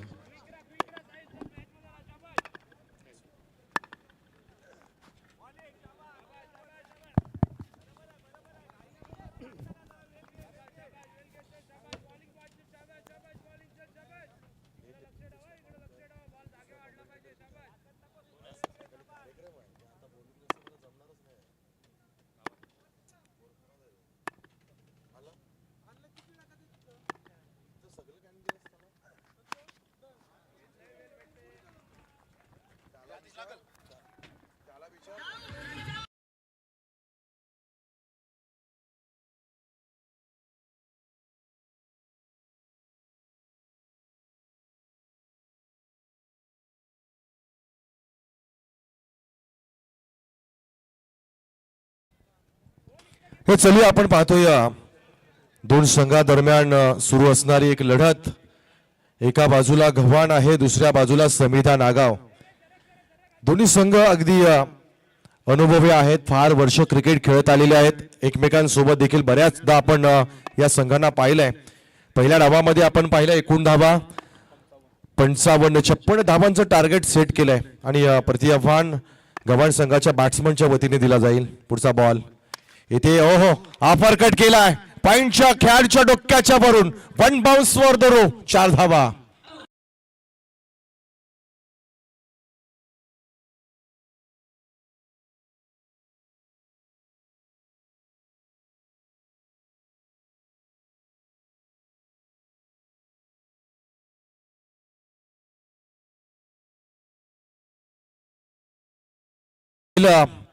हो चलूया आपण पाहतोय दोन संघादरम्यान सुरू असणारी एक लढत. एका बाजूला गव्हाण आहे, दुसऱ्या बाजूला समिधा नागाव. दोन्ही संघ अगदी अनुभवी आहेत, फार वर्ष क्रिकेट खेळत आलेले आहेत. एकमेकांसोबत देखील बऱ्याचदा आपण या संघांना पाहिलंय. पहिल्या डावामध्ये आपण पाहिलं एकूण धावा 55-56 धावांचं टार्गेट सेट केलंय आणि प्रति आव्हान गव्हाण संघाच्या बॅट्समनच्या वतीने दिला जाईल. पुढचा बॉल इथे ओहो आफर कट केलाय पॉइंटच्या खेळाडूच्या डोक्याच्या वरून 1 बाउन्स वर द रो 4 धावा.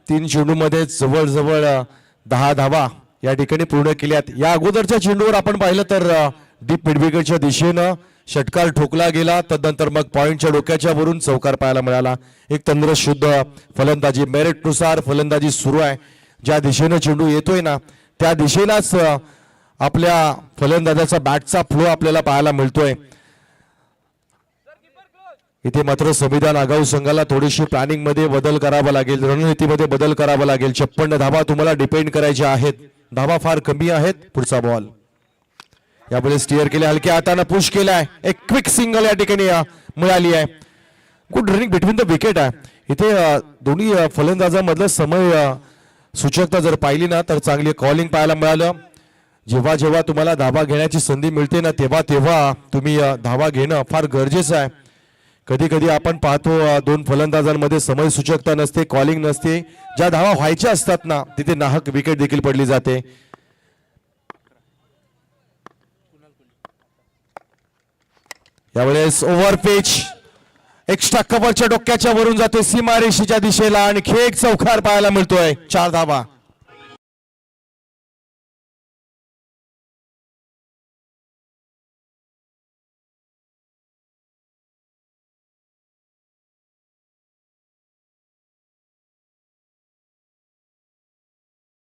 तीन चेंडूमध्ये जवळजवळ 10 धावा या ठिकाणी पूर्ण केल्यात. या अगोदरच्या चेंडूवर आपण पाहिलं तर डीप मिडविकेटच्या दिशेनं षटकार ठोकला गेला. तदनंतर मग पॉइंटच्या डोक्याच्या वरून चौकार पाहायला मिळाला. एक तंद्रशुद्ध फलंदाजी मेरिटनुसार फलंदाजी सुरू आहे. ज्या दिशेनं चेंडू येतोय ना त्या दिशेलाच आपल्या फलंदाजाचा बॅटचा फ्लो आपल्याला पाहायला मिळतोय. इथे मात्र समिधा नागाव संघाला थोडीशी प्लॅनिंग मध्ये बदल करावा लागेल, रणनीतीमध्ये बदल करावा लागेल. 56 धावा तुम्हाला डिपेंड करायच्या आहेत. धावा फार कमी आहेत. पुढचा बॉल यापुढे स्टिअर केले, हलक्या हाताने पुश केलाय. एक क्विक सिंगल या ठिकाणी मिळाली आहे. Good running between the wicket आहे. इथे दोन्ही फलंदाजांमधलं समय सूचकता जर पाहिली ना तर चांगली कॉलिंग पाहायला मिळालं. जेव्हा जेव्हा तुम्हाला धावा घेण्याची संधी मिळते ना तेव्हा तेव्हा तुम्ही धावा घेणं फार गरजेचं आहे. कधी कधी आपण पाहतो दोन फलंदाजांमध्ये समय सूचकता नसते, कॉलिंग नसते. ज्या धावा व्हायच्या असतात ना तिथे नाहक विकेट देखील पडली जाते. यावेळेस ओव्हर पिच एक्स्ट्रा कव्हरच्या डोक्याच्या वरून जातोय सीमारेषेच्या दिशेला आणि खेळ चौकार पाहायला मिळतोय. 4 धावा.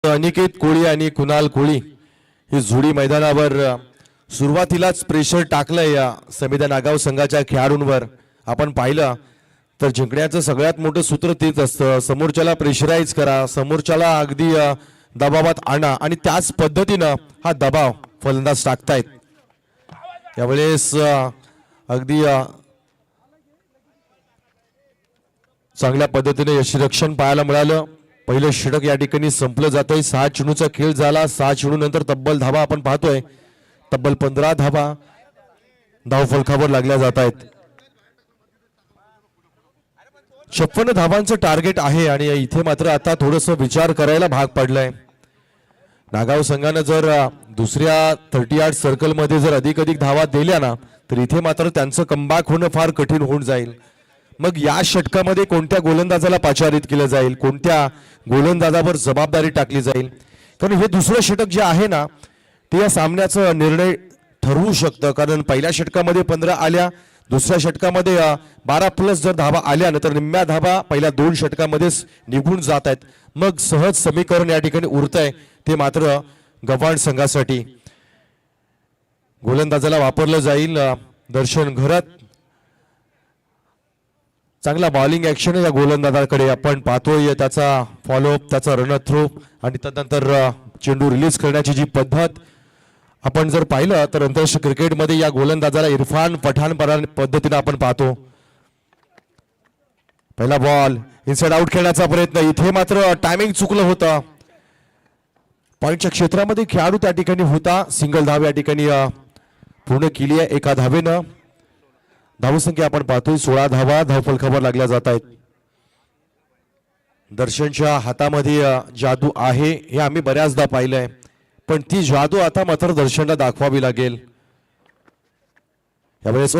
अनिकेत कोळी आणि कुणाल कोळी ही जोडी मैदानावर सुरुवातीलाच प्रेशर टाकलंय या समिधा नागाव संघाच्या खेळाडूंवर. आपण पाहिलं तर जिंकण्याचं सगळ्यात मोठं सूत्र तेच असतं, समोरच्याला प्रेशराईज करा, समोरच्याला अगदी दबावात आणा आणि त्याच पद्धतीनं हा दबाव फलंदाज टाकतायत. यावेळेस अगदी चांगल्या पद्धतीने यशरक्षण पाहायला मिळालं. पहिलं षटक या ठिकाणी संपलं जातंय. 6 चेंडूचा खेळ झाला. 6 चेंडू नंतर तब्बल धावा आपण पाहतोय. तब्बल 15 धावा धावफलकावर लागल्या जात आहेत. 56 धावांचं टार्गेट आहे आणि इथे मात्र आता थोडस विचार करायला भाग पडलाय. नागाव संघानं जर दुसऱ्या 30 सर्कल मध्ये जर अधिक धावा दिल्या ना तर इथे मात्र त्यांचं कमबॅक होणं फार कठीण होऊन जाईल. मग या षटकामध्ये कोणत्या गोलंदाजाला पाचारित केलं जाईल, कोणत्या गोलंदाजावर जबाबदारी टाकली जाईल, कारण हे दुसरं षटक जे आहे ना ते या सामन्याचा निर्णय ठरवू शकतं. कारण पहिल्या षटकामध्ये 15 आल्या, दुसऱ्या षटकामध्ये 12+ जर धावा आल्या ना तर निम्म्या धावा पहिल्या 2 षटकामध्येच निघून जात आहेत. मग सहज समीकरण या ठिकाणी उरतंय ते मात्र गव्हाण संघासाठी. गोलंदाजाला वापरलं जाईल दर्शन घरत. चांगला बॉलिंग ऍक्शन या गोलंदाजाकडे आपण पाहतोय. त्याचा फॉलोअप, त्याचा रन थ्रो आणि त्यानंतर चेंडू रिलीज करण्याची जी पद्धत आपण जर पाहिलं तर आंतरराष्ट्रीय क्रिकेटमध्ये या गोलंदाजाला इरफान पठाण पद्धतीने आपण पाहतो. पहिला बॉल इनसाइड आउट खेळण्याचा प्रयत्न, इथे मात्र टायमिंग चुकलं होतं. पॉइंटच्या क्षेत्रामध्ये खेळाडू त्या ठिकाणी होता. सिंगल धाव या ठिकाणी पूर्ण केली आहे एका धावेनं. धावसंख्या आपण पाहतोय 16 धावा धावफलकावर लागल्या जात आहेत. दर्शनच्या हातामध्ये जादू आहे हे आम्ही बऱ्याचदा पाहिलंय, पण ती जादू आता मात्र दर्शनला दाखवावी लागेल. यावेळेस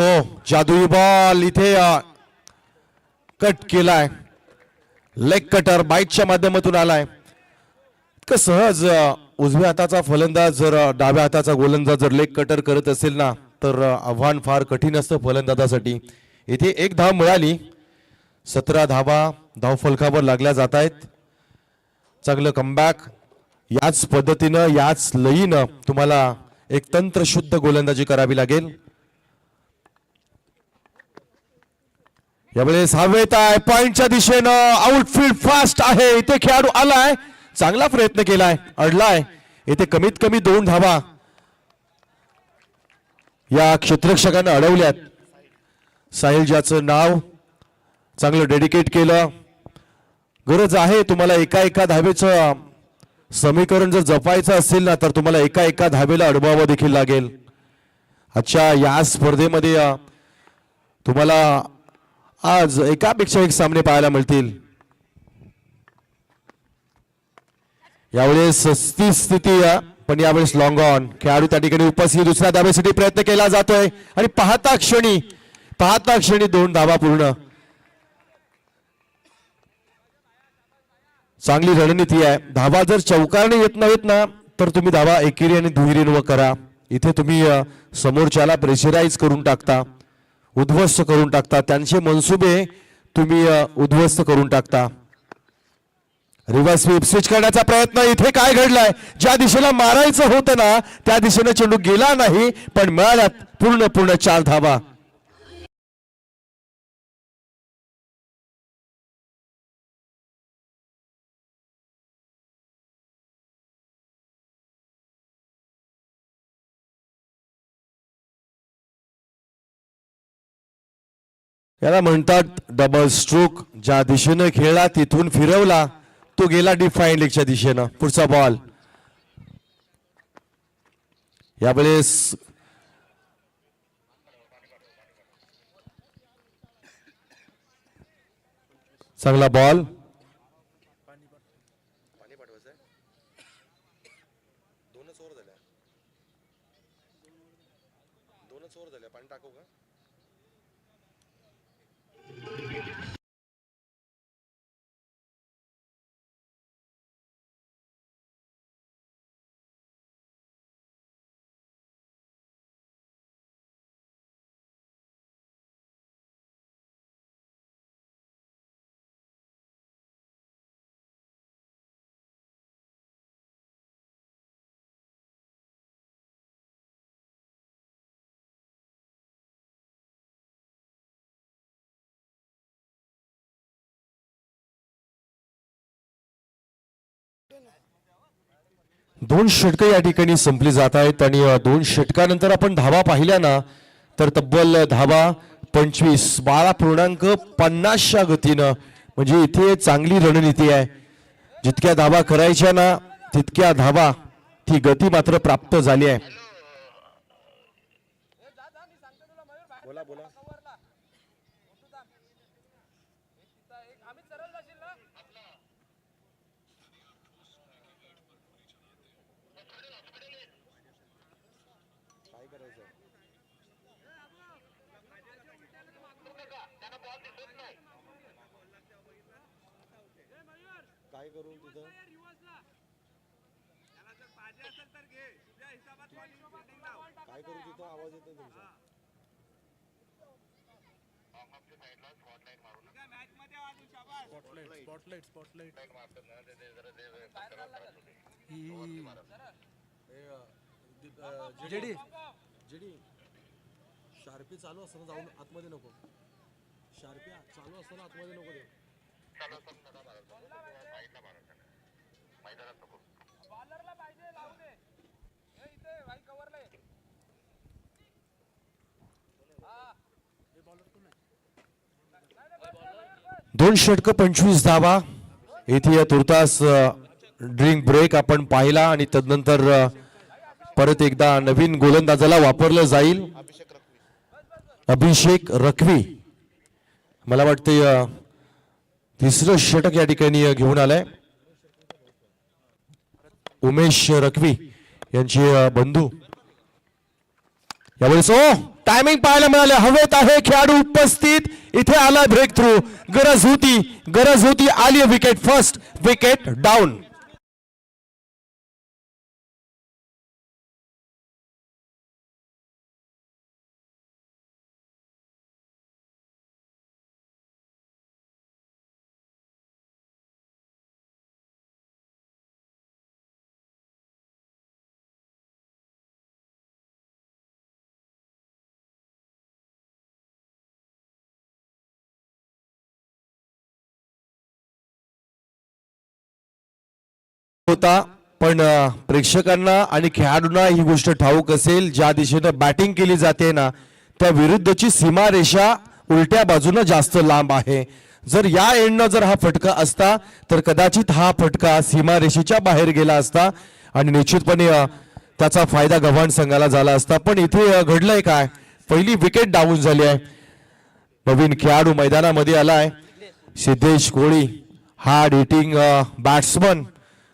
जादुई बॉल इथे कट केलाय. लेग कटर बाईटच्या माध्यमातून आलाय. इतकं सहज उजव्या हाताचा फलंदाज जर डाव्या हाताचा गोलंदाज जर लेग कटर करत असेल ना तर आव्हान फार कठीण असतं फलंदाजासाठी. इथे 1 धाव मिळाली. 17 धावा धावफलकावर लागल्या जात आहेत. चांगलं कमबॅक याच पद्धतीनं याच लयीनं तुम्हाला एक तंत्रशुद्ध गोलंदाजी करावी लागेल. यावेळेस हवेत आहे पॉइंटच्या दिशेनं आउटफील्ड फास्ट आहे. इथे खेळाडू आलाय, चांगला प्रयत्न केलाय, अडलाय. इथे कमीत कमी 2 धावा या क्षेत्ररक्षकानं अडवल्यात. साहिल ज्याचं नाव चांगलं डेडिकेट केलं. गरज आहे तुम्हाला एका धावेचं समीकरण जर जपायचं असेल ना तर तुम्हाला एका धावेला अडवावं देखील लागेल. आजच्या या स्पर्धेमध्ये तुम्हाला आज एकापेक्षा एक सामने पाहायला मिळतील. यावेळेस स्थिती पण यावेळेस लॉंग ऑन. खेळाडू त्या ठिकाणी उपस्थित दुसऱ्या धावेसाठी प्रयत्न केला जातोय आणि पाहता क्षणी 2 धावा पूर्ण. चांगली रणनीती आहे. धावा जर चौकारने येत नाहीत ना तर तुम्ही धावा एकेरी आणि दुहेरीनं करा. इथे तुम्ही समोरच्याला प्रेशराईज करून टाकता, उद्ध्वस्त करून टाकता, त्यांचे मनसुबे तुम्ही उद्ध्वस्त करून टाकता. रिव्हर्स स्वीप स्विच करण्याचा प्रयत्न. इथे काय घडलाय, ज्या दिशेला मारायचं होतं ना त्या दिशेने चेंडू गेला नाही पण मिळाल्यात पूर्ण 4 धावा. याला म्हणतात डबल स्ट्रोक. ज्या दिशेनं खेळला तिथून फिरवला तो गेला डिफाईन लेगच्या दिशेनं. पुढचा बॉल. यावेळेस चांगला बॉल. दोन षटकं या ठिकाणी संपली जात आहेत आणि 2 षटकानंतर आपण धावा पाहिल्या ना तर तब्बल धावा 25 12.50च्या गतीनं. म्हणजे इथे चांगली रणनीती आहे. जितक्या धावा करायच्या ना तितक्या धावा, ती गती मात्र प्राप्त झाली आहे. शार्पी चालू असताना जाऊन आतमध्ये नको. शार्पी चालू असताना आतमध्ये नको. दोन षटक 25 धावा. इथे तुर्तास ड्रिंक ब्रेक आपण पाहिला आणि तदनंतर परत एकदा नवीन गोलंदाजाला वापरलं जाईल. अभिषेक रखवी मला वाटते तिसरं षटक या ठिकाणी घेऊन आलाय. उमेश रखवी यांचे बंधू. यावेळेस टायमिंग पाहायला मिळाले. हवेत आहे खेळाडू उपस्थित. इथे आला ब्रेक थ्रू. गरज होती आली विकेट. First wicket down. होता, पण प्रेक्षकांना आणि खेळाडूंना ही गोष्ट ठाऊक असेल, ज्या दिशेनं बॅटिंग केली जाते ना त्या विरुद्धची सीमारेषा उलट्या बाजूनं जास्त लांब आहे. जर या एंडनं जर हा फटका असता तर कदाचित हा फटका सीमारेषेच्या बाहेर गेला असता आणि निश्चितपणे त्याचा फायदा गव्हाण संघाला झाला असता. पण इथे घडलंय काय, पहिली विकेट डाऊन झाली आहे. नवीन खेळाडू मैदानामध्ये आलाय सिद्धेश कोळी, हार्ड हिटिंग बॅट्समन,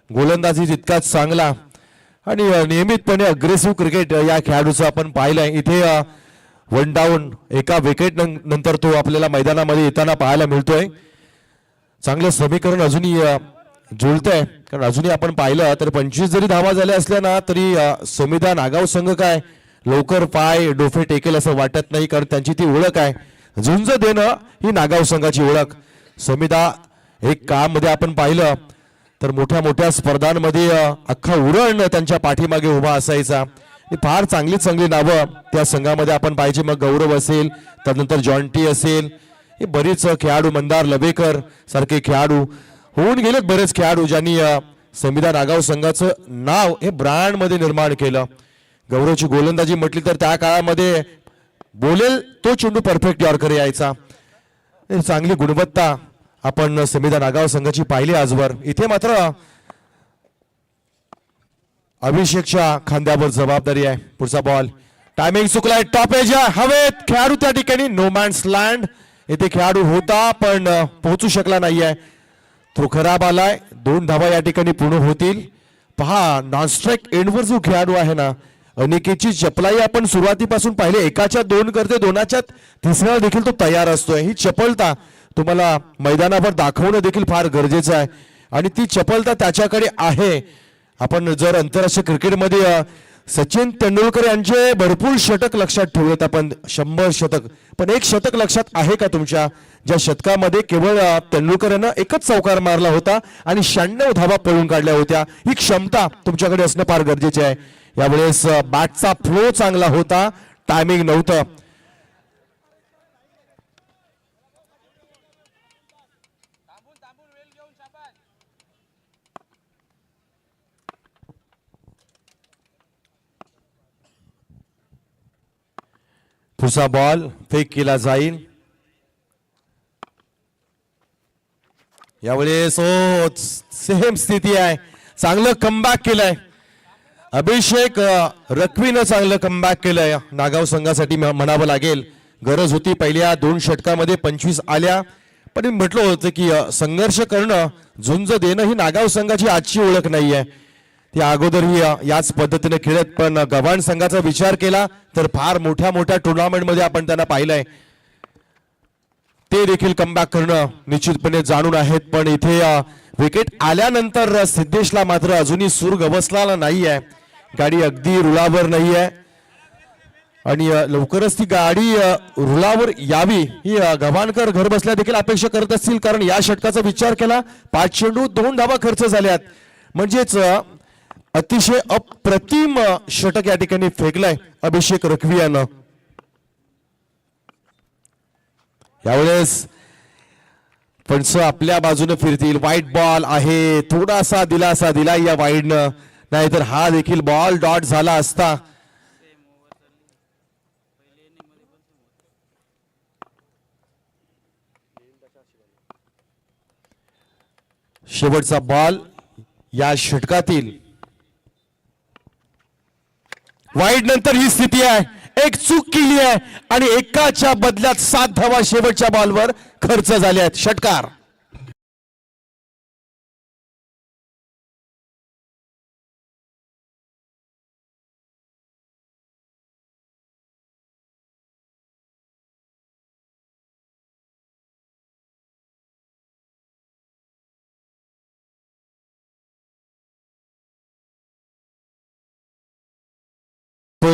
गोलंदाजी तितकाच चांगला आणि नियमितपणे अग्रेसिव्ह क्रिकेट या खेळाडूचं आपण पाहिलंय. इथे वन डाऊन एका विकेट नंतर तो आपल्याला मैदानामध्ये येताना पाहायला मिळतोय. चांगलं समीकरण अजूनही जुळतंय, कारण अजूनही आपण पाहिलं तर 25 जरी धावा झाल्या असल्या ना तरी समिधा नागाव संघ काय लवकर पाय डोफे टेकेल असं वाटत नाही, कारण त्यांची ती ओळख आहे. झुंज देणं ही नागाव संघाची ओळख. समिधा एक काळामध्ये आपण पाहिलं तर मोठ्या मोठ्या स्पर्धांमध्ये अख्खा उरण त्यांच्या पाठीमागे उभा असायचा. फार चांगली चांगली नावं त्या संघामध्ये आपण पाहिजे. मग गौरव असेल, त्यानंतर जॉन्टी असेल, हे बरीच खेळाडू, मंदार लवेकर सारखे खेळाडू होऊन गेलेत. बरेच खेळाडू ज्यांनी समिधा नागाव संघाचं नाव हे ब्रँड मध्ये निर्माण केलं. गौरवची गोलंदाजी म्हटली तर त्या काळामध्ये बोलेल तो चेंडू परफेक्ट यॉर्कर यायचा. चांगली गुणवत्ता आपण समिधा नागाव संघाची पाहिली आजवर. इथे मात्र अभिषेकच्या खांद्यावर जबाबदारी आहे. पुढचा बॉल, टायमिंग चुकलाय, टॉप एज हवेत, खेळाडू त्या ठिकाणी, नो मॅन्स लँड. इथे खेळाडू होता पण पोहोचू शकला नाहीये. तो खराब आलाय. 2 धावा या ठिकाणी पूर्ण होतील. पहा नॉनस्ट्राईक एंडवर जो खेळाडू आहे ना, अनिकेतची चपलाई आपण सुरुवातीपासून पाहिले, एकाच्या 2 करते, 2च्या 3ऱ्याला देखील तो तयार असतोय. ही चपलता तुम्हाला मैदानावर दाखवणं देखील फार गरजेचं आहे आणि ती चपलता त्याच्याकडे आहे. आपण जर आंतरराष्ट्रीय क्रिकेटमध्ये सचिन तेंडुलकर यांचे भरपूर षटक लक्षात ठेवलेत आपण, 100 शतक, पण एक शतक लक्षात आहे का तुमच्या, ज्या शतकामध्ये केवळ तेंडुलकर यांना एकच चौकार मारला होता आणि 96 धावा पळून काढल्या होत्या. ही क्षमता तुमच्याकडे असणं फार गरजेचे आहे. यावेळेस बॅटचा फ्लो चांगला होता, टायमिंग नव्हतं. पुढचा बॉल फेक केला जाईल. यावेळेस सेम स्थिती आहे. चांगलं कमबॅक केलंय अभिषेक रखवीनं, चांगलं कमबॅक केलंय नागाव संघासाठी म्हणावं लागेल. गरज होती पहिल्या 2 षटकामध्ये 25 आल्या, पण मी म्हटलं होतं की संघर्ष करणं, झुंज देणं ही नागाव संघाची आजची ओळख नाहीये. ती अगोदरही याच पद्धतीने खेळत, पण गव्हाण संघाचा विचार केला तर फार मोठ्या मोठ्या टुर्नामेंटमध्ये आपण त्यांना पाहिलंय. ते देखील कमबॅक करणं निश्चितपणे जाणून आहेत. पण इथे विकेट आल्यानंतर सिद्धेशला मात्र अजूनही सूर गवसला नाहीये. गाडी अगदी रुळावर नाहीये आणि लवकरच ती गाडी रुळावर यावी ही गव्हाणकर घर बसल्या देखील अपेक्षा करत असतील, कारण या षटकाचा विचार केला 5 चेंडू 2 धावा खर्च झाल्यात. म्हणजेच अतिशय अप्रतिम षटक या ठिकाणी फेकलाय अभिषेक रखवी यानं. यावेळेस पंच आपल्या बाजूने फिरतील. वाईट बॉल आहे, थोडासा दिलासा दिला या वाईडनं, नाहीतर हा देखील बॉल डॉट झाला असता. शेवटचा बॉल या षटकातील. वाईड नंतर ही स्थिती आहे, एक चूक केली आहे आणि एकाच्या बदल्यात 7 धावा शेवटच्या बॉलवर खर्च झाल्या आहेत. षटकार.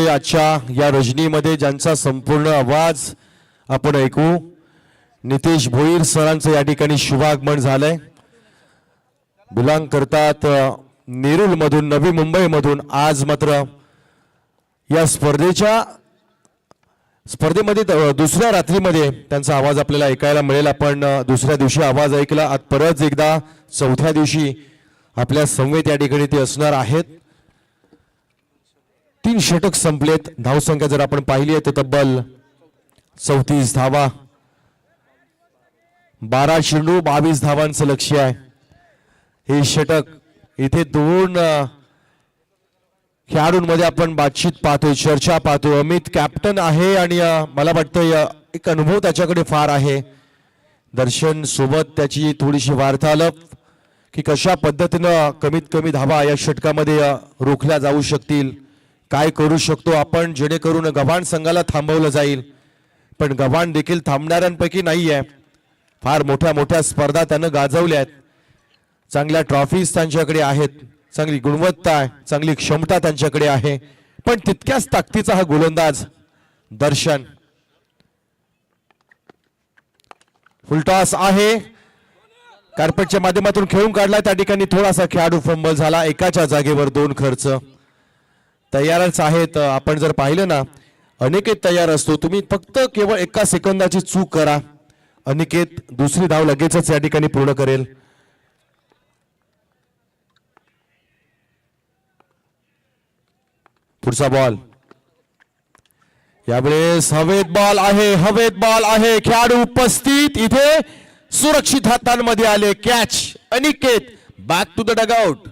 आजच्या या रजनीमध्ये ज्यांचा संपूर्ण आवाज आपण ऐकू, नितेश भोईर सरांचं या ठिकाणी शुभागमन झालंय. बिलॉंग करतात नेरुल मधून, नवी मुंबई मधून. आज मात्र या स्पर्धेमध्ये दुसऱ्या रात्रीमध्ये त्यांचा आवाज आपल्याला ऐकायला मिळेल. आपण दुसऱ्या दिवशी आवाज ऐकला, आज परत एकदा 4थ्या दिवशी आपल्या समवेत या ठिकाणी ते असणार आहेत. 3 षटक संपलेत. धावसंख्या जर आपण पाहिली आहे तर तब्बल 34 धावा. 12 चेंडू 22 धावांचं लक्ष्य आहे. हे षटक इथे 2 खेळाडूंमध्ये आपण बातचीत पाहतोय, चर्चा पाहतोय. अमित कॅप्टन आहे आणि मला वाटतं एक अनुभव त्याच्याकडे फार आहे. दर्शन सोबत त्याची थोडीशी वार्तालाप की कशा पद्धतीनं कमीत कमी धावा या षटकामध्ये रोखल्या जाऊ शकतील, काय करू शकतो आपण जेणेकरून गव्हाण संघाला थांबवलं जाईल. पण गव्हाण देखील थांबणाऱ्यांपैकी नाही आहे. फार मोठ्या मोठ्या स्पर्धा त्यानं गाजवल्या आहेत. चांगल्या ट्रॉफीज त्यांच्याकडे आहेत, चांगली गुणवत्ता आहे, चांगली क्षमता त्यांच्याकडे आहे. पण तितक्याच ताकदीचा हा गोलंदाज दर्शन. फुलटॉस आहे, कार्पेटच्या माध्यमातून खेळून काढला. त्या ठिकाणी थोडासा खेळाडू फंबल झाला. एकाच्या जागेवर 2 खर्च. तयारच आहेत. आपण जर पाहिलं ना, अनिकेत तयार असतो. तुम्ही फक्त केवळ 1 सेकंदाची चूक करा, अनिकेत दुसरी धाव लगेचच या ठिकाणी पूर्ण करेल. पुढचा बॉल यावेळेस हवेत बॉल आहे, हवेत बॉल आहे. खेळाडू उपस्थित, इथे सुरक्षित हातांमध्ये आले. Catch Aniket. Back to the dugout.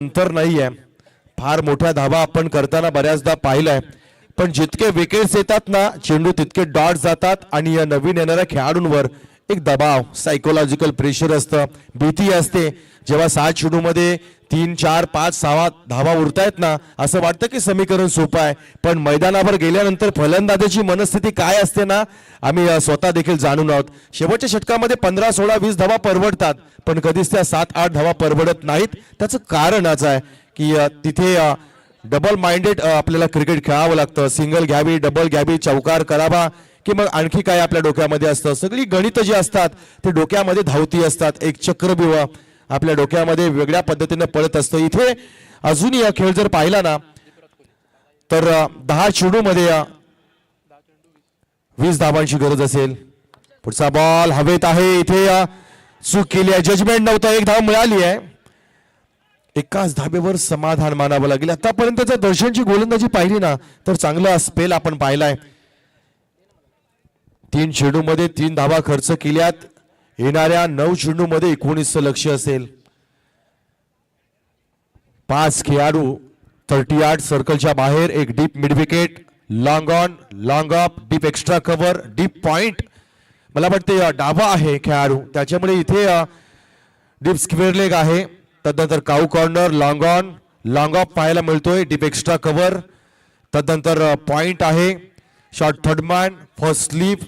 अंतर नाहीये. फार मोठ्या धावा आपण करताना बऱ्याचदा पाहिलंय, पण जितके विकेट्स येतात ना चेंडू तितके डॉट जातात आणि या नवीन येणाऱ्या खेळाडूंवर एक दबाव, सायकोलॉजिकल प्रेशर असतं, भीती असते. जेव्हा 7 चेंडूमध्ये 3, 4, 5, 6 धावा उरतायत ना, असं वाटतं की समीकरण सोपं आहे. पण मैदानावर गेल्यानंतर फलंदाजाची मनस्थिती काय असते ना, आम्ही स्वतः देखील जाणून आहोत. शेवटच्या षटकामध्ये 15, 16, 20 धावा परवडतात, पण कधीच त्या 7, 8 धावा परवडत नाहीत. त्याचं कारणच आहे की तिथे डबल माइंडेड आपल्याला क्रिकेट खेळावं लागतं. सिंगल घ्यावी, डबल घ्यावी, चौकार करावा की मग आणखी काय आपल्या डोक्यामध्ये असतं. सगळी गणित जी असतात ते डोक्यामध्ये धावती असतात. एक चक्रव्यूह आपल्या डोक्यामध्ये वेगळ्या पद्धतीने पळत असतं. इथे अजूनही हा खेळ जर पाहिला ना तर 10 चेंडूमध्ये 20 धावांची गरज असेल. पुढचा बॉल हवेत आहे. इथे चूक केली आहे, जजमेंट नव्हतं. 1 धाव मिळाली आहे. एकाच धाब्यावर समाधान मानावं लागेल. आतापर्यंतच्या दर्शनची गोलंदाजी पाहिली ना तर चांगला स्पेल आपण पाहिलाय. 3 चेंडूमध्ये 3 धावा खर्च केल्यात. येणाऱ्या 9 चेंडूमध्ये 19चं लक्ष असेल. 5 खेळाडू 38 सर्कलच्या बाहेर. एक deep mid wicket, long on, long of, deep extra cover, deep point. मला वाटते डावा आहे खेळाडू, त्याच्यामुळे इथे डीप स्क्वेअर लेग आहे. तदनंतर cow corner, long on, long off पाहायला मिळतोय. डीप एक्स्ट्रा कव्हर, तदनंतर पॉइंट आहे. Short third man, first slip,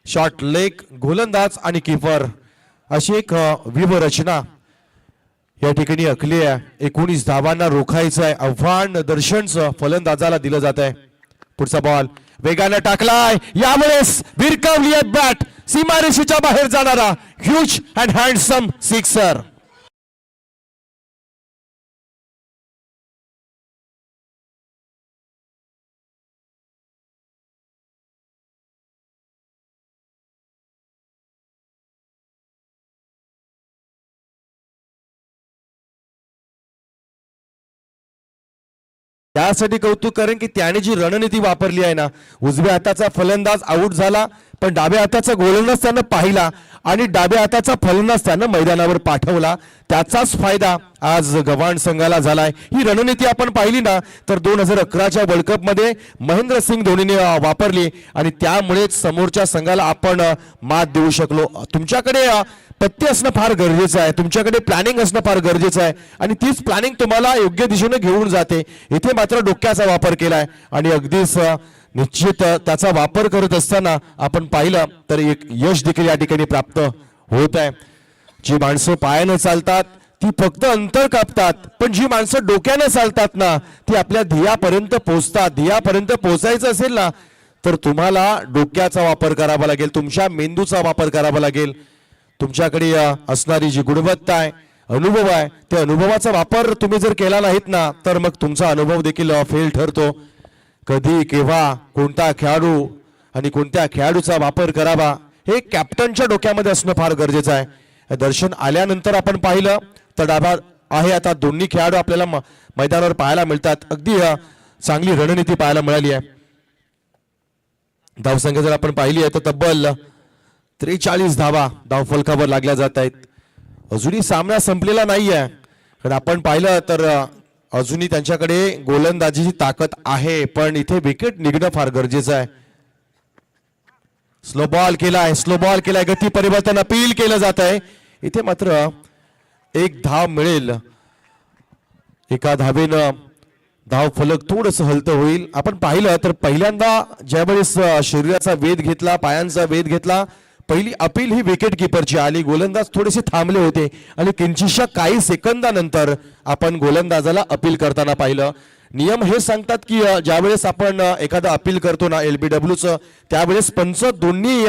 short leg, गोलंदाज आणि कीपर अशी एक व्यूहरचना या ठिकाणी आखली आहे. 19 धावांना रोखायचं आहे. आव्हान दर्शनचं फलंदाजाला दिलं जात आहे. पुढचा बॉल वेगाने टाकलाय. यावेळेस भिरकावली आहे बॅट. सीमारेषेच्या बाहेर जाणारा ह्यूज अँड हँडसम सिक्सर. त्यासाठी कौतुक करेन की त्याने जी रणनीती वापरली आहे ना, उजव्या हाताचा फलंदाज आउट झाला पण डाव्या हाताचा गोलंदाज त्यानं पाहिला आणि डाव्या हाताचा फलंदाज त्यानं मैदानावर पाठवला. त्याचाच फायदा आज गव्हाण संघाला झालाय. ही रणनीती आपण पाहिली ना तर 2011च्या वर्ल्ड कप मध्ये महेंद्रसिंग धोनीने वापरली आणि त्यामुळेच समोरच्या संघाला आपण मात देऊ शकलो. तुमच्याकडे पत्ते असणं फार गरजेचं आहे, तुमच्याकडे प्लॅनिंग असणं फार गरजेचं आहे आणि तीच प्लॅनिंग तुम्हाला योग्य दिशेने घेऊन जाते. इथे मात्र डोक्याचा वापर केलाय आणि अगदीच निश्चित त्याचा वापर करत असताना आपण पाहिलं तर एक यश देखील या ठिकाणी प्राप्त होत आहे. जी माणसं पायानं चालतात ती फक्त अंतर कापतात, पण जी माणसं डोक्यानं चालतात ना ती आपल्या ध्येयापर्यंत पोहोचतात. ध्येयापर्यंत पोहोचायचं असेल ना तर तुम्हाला डोक्याचा वापर करावा लागेल, तुमच्या मेंदूचा वापर करावा लागेल. तुमच्याकडे असणारी जी गुणवत्ता आहे, अनुभव आहे, त्या अनुभवाचा वापर तुम्ही जर केला नाहीत ना तर मग तुमचा अनुभव देखील फेल ठरतो. कधी केव्हा कोणता खेळाडू आणि कोणत्या खेळाडूचा वापर करावा हे कॅप्टनच्या डोक्यामध्ये असणं फार गरजेचं आहे. दर्शन आल्यानंतर आपण पाहिलं तर डाबा आहे आता दोन्ही खेळाडू आपल्याला मैदानावर पाहायला मिळतात. अगदी चांगली रणनीती पाहायला मिळाली आहे. धावसंख्या जर आपण पाहिली आहे तर तब्बल 43 धावा धावफलकावर लागल्या जात आहेत. अजूनही सामना संपलेला नाही आहे, कारण आपण पाहिलं तर अजूनही त्यांच्याकडे गोलंदाजीची ताकद आहे, पण इथे विकेट निघणं फार गरजेचं आहे. स्लो बॉल केलाय, स्लो बॉल केलाय, गती परिवर्तन अपील केलं जात आहे. इथे मात्र एक धाव मिळेल. एका धावेनं धाव फलक थोडंसं हलतं होईल. आपण पाहिलं तर पहिल्यांदा ज्यावेळेस शरीराचा वेध घेतला, पायांचा वेध घेतला, पहिली अपील ही विकेट किपरची आली. गोलंदाज थोडेसे थांबले होते आणि किंचितशा काही सेकंदानंतर आपण गोलंदाजाला अपील करताना पाहिलं. नियम हे सांगतात की ज्यावेळेस आपण एखादा अपील करतो ना LBWचं, त्यावेळेस पंच दोन्ही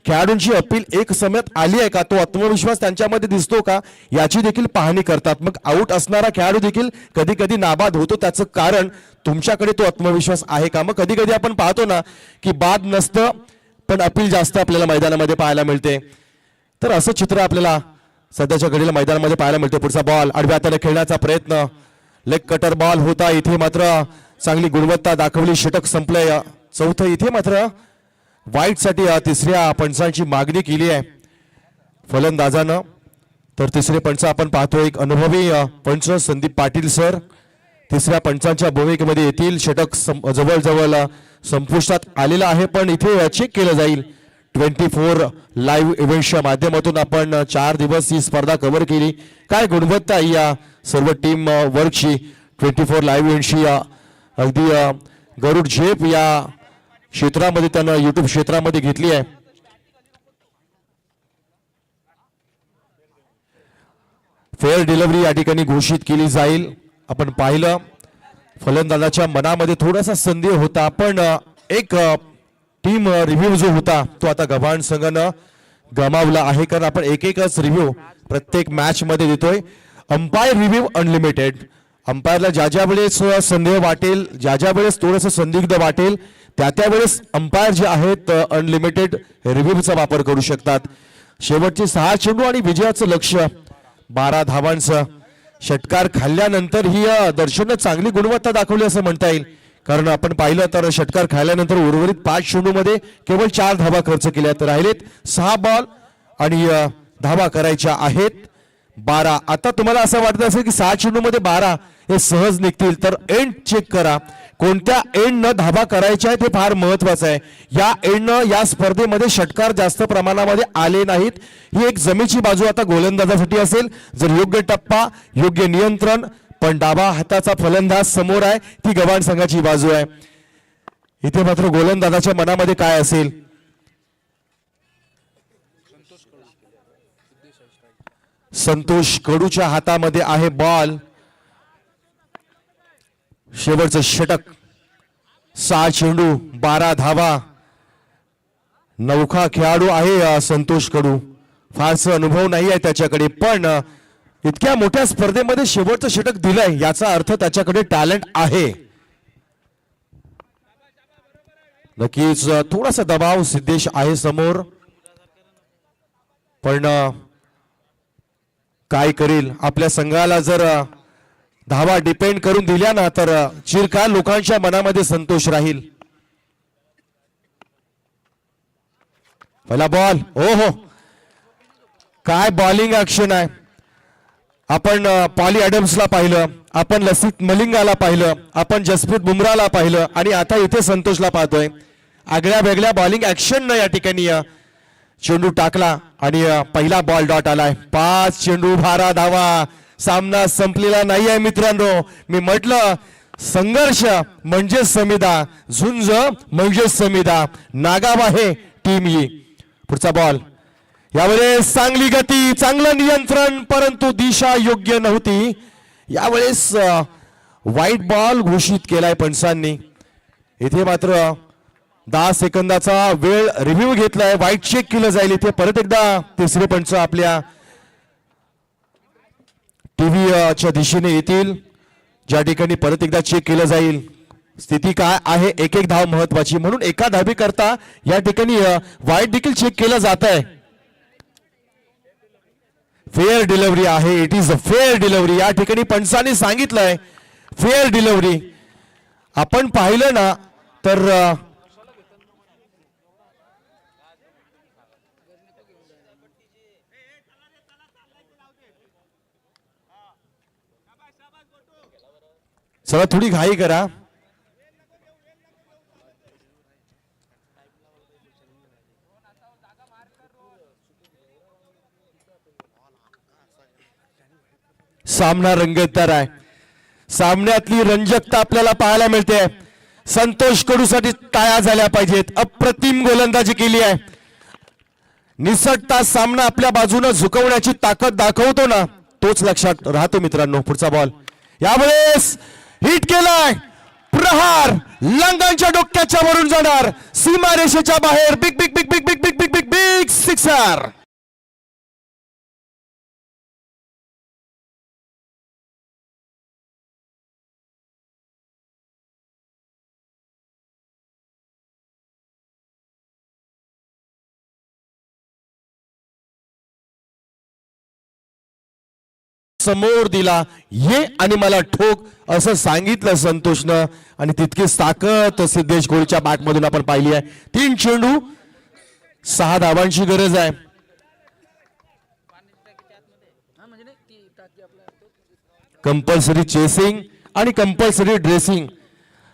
खेळाडूंची अपील एक समयात आली आहे का, तो आत्मविश्वास त्यांच्यामध्ये दिसतो का याची देखील पाहणी करतात. मग आऊट असणारा खेळाडू देखील कधी कधी नाबाद होतो, त्याचं कारण तुमच्याकडे तो आत्मविश्वास आहे का. मग कधी कधी आपण पाहतो ना की बाद नसतं पण अपील जास्त आपल्याला मैदानामध्ये पाहायला मिळते. तर असं चित्र आपल्याला सध्याच्या घडीला मैदानामध्ये पाहायला मिळते. पुढचा बॉल आडव्या हाताने खेळण्याचा प्रयत्न, लेग कटर बॉल होता. इथे मात्र चांगली गुणवत्ता दाखवली, षटक संपलंय. चौथं इथे मात्र वाईटसाठी तिसऱ्या पंचांची मागणी केली आहे फलंदाजानं. तर तिसरे पंच आपण पाहतो एक अनुभवी पंच संदीप पाटील सर तिसऱ्या पंचांच्या भूमिकेमध्ये येतील. षटक जवळजवळ संपुष्टात आलेलं आहे, पण इथे चेक केलं जाईल. 24 लाईव्ह इव्हेंट्सच्या माध्यमातून आपण 4 दिवस ही स्पर्धा कव्हर केली. काय गुणवत्ता या सर्व टीम वर्कची. 24 लाईव्ह इव्हेंट्सची अगदी गरुड झेप या क्षेत्रामध्ये त्यानं युट्यूब क्षेत्रामध्ये घेतली आहे. फेअर डिलिव्हरी या ठिकाणी घोषित केली जाईल. आपण पाहिलं फलंदाजाच्या मनामध्ये थोडासा संदेह होता, पण एक टीम रिव्ह्यू जो होता तो आता गव्हाण संघानं गमावला आहे, कारण आपण एकच रिव्ह्यू प्रत्येक मॅच मध्ये देतोय. Umpire review unlimited. अंपायरला ज्या वेळेस संदेह वाटेल, ज्या वेळेस थोडंसं संदिग्ध वाटेल, त्या वेळेस अंपायर जे आहेत अनलिमिटेड रिव्ह्यूचा वापर करू शकतात. शेवटचे 6 चेंडू आणि विजयाचं लक्ष 12 धावांचं. षटकार खाल्ल्यानंतर ही दर्शननं चांगली गुणवत्ता दाखवली असं म्हणता येईल, कारण आपण पाहिलं तर षटकार खाल्ल्यानंतर उर्वरित 5 चेंडूमध्ये केवळ 4 धावा खर्च केल्या, तर राहिलेत 6 बॉल आणि धावा करायच्या आहेत 12. आता तुम्हाला असं वाटत असेल की 6 चेंडूमध्ये 12 हे सहज निघतील, तर एंड चेक करा. कोणत्या एंडनं धावा करायच्या आहेत हे फार महत्वाचं आहे. या एंडनं या स्पर्धेमध्ये षटकार जास्त प्रमाणामध्ये आले नाहीत. ही एक जमेची बाजू आता गोलंदाजासाठी असेल. जर योग्य टप्पा, योग्य नियंत्रण, पण डावा हाताचा फलंदाज समोर आहे, ती गव्हाण संघाची बाजू आहे. इथे मात्र गोलंदाजाच्या मनामध्ये काय असेल. संतोष कडूच्या हातामध्ये आहे बॉल. शेवटचं षटक. 6 चेंडू 12 धावा. नौखा खेळाडू आहे संतोष कडू. फारसा अनुभव नाही आहे त्याच्याकडे, पण इतक्या मोठ्या स्पर्धेमध्ये शेवटचं षटक दिलंय याचा अर्थ त्याच्याकडे टॅलेंट आहे. नक्कीच थोडासा दबाव सिद्धेश आहे समोर, पण काय करेल. आपल्या संघाला जर धावा डिपेंड करून दिल्या ना तर चिरकाल लोकांच्या मनामध्ये संतोष राहील. पहिला बॉल. हो हो, काय बॉलिंग ऍक्शन आहे. आपण पॉली ॲडम्सला पाहिलं, आपण लसित मलिंगाला पाहिलं, आपण जसप्रीत बुमराला पाहिलं, आणि आता इथे संतोषला पाहतोय. आगळ्या वेगळ्या बॉलिंग ऍक्शन या ठिकाणी चेंडू टाकला आणि पहिला बॉल डॉट आलाय. 5 चेंडू 12 धावा. सामना संपलेला नाही आहे मित्रांनो. मी म्हटलं संघर्ष म्हणजे समिधा, झुंज म्हणजे समिधा. नागाव आहे टीम ही. पुढचा बॉल यावेळेस चांगली गती, चांगलं नियंत्रण, परंतु दिशा योग्य नव्हती. यावेळेस वाईट बॉल घोषित केलाय पंचांनी. इथे मात्र 10 सेकंदाचा वेळ रिव्ह्यू घेतलाय. वाईट चेक केलं जाईल. इथे परत एकदा तिसरे पंच आपल्या टीव्हीच्या दिशेने येतील, ज्या ठिकाणी परत एकदा चेक केलं जाईल. स्थिती काय आहे, एक एक धाव महत्वाची, म्हणून एका धाबी करता या ठिकाणी वाईट देखील चेक केलं जात आहे. फेअर डिलिव्हरी आहे. It is a fair delivery. या ठिकाणी पंचांनी सांगितलंय फेअर डिलिव्हरी. आपण पाहिलं ना तर चला थोडी घाई करा. सामना रंगतदार आहे. सामन्यातली रंजकता आपल्याला पाहायला मिळते. संतोष कडूसाठी टाळ्या झाल्या पाहिजेत. अप्रतिम गोलंदाजी केली आहे. निसटता सामना आपल्या बाजूने झुकवण्याची ताकद दाखवतो ना, तोच लक्षात राहतो मित्रांनो. पुढचा बॉल यावेळेस हिट केलाय. प्रहार लंगांच्या डोक्याच्या वरून जाणार, सीमारेषेच्या बाहेर. Big big big big big big big big big sixer. समोर दिला ये आणि मला ठोक असं सांगितलं संतोषनं, आणि तितकीच ताकद सिद्धेश गोलच्या बॅट मधून आपण पाहिली आहे. 3 चेंडू 6 धावांची गरज आहे. कंपल्सरी चेसिंग आणि कंपल्सरी ड्रेसिंग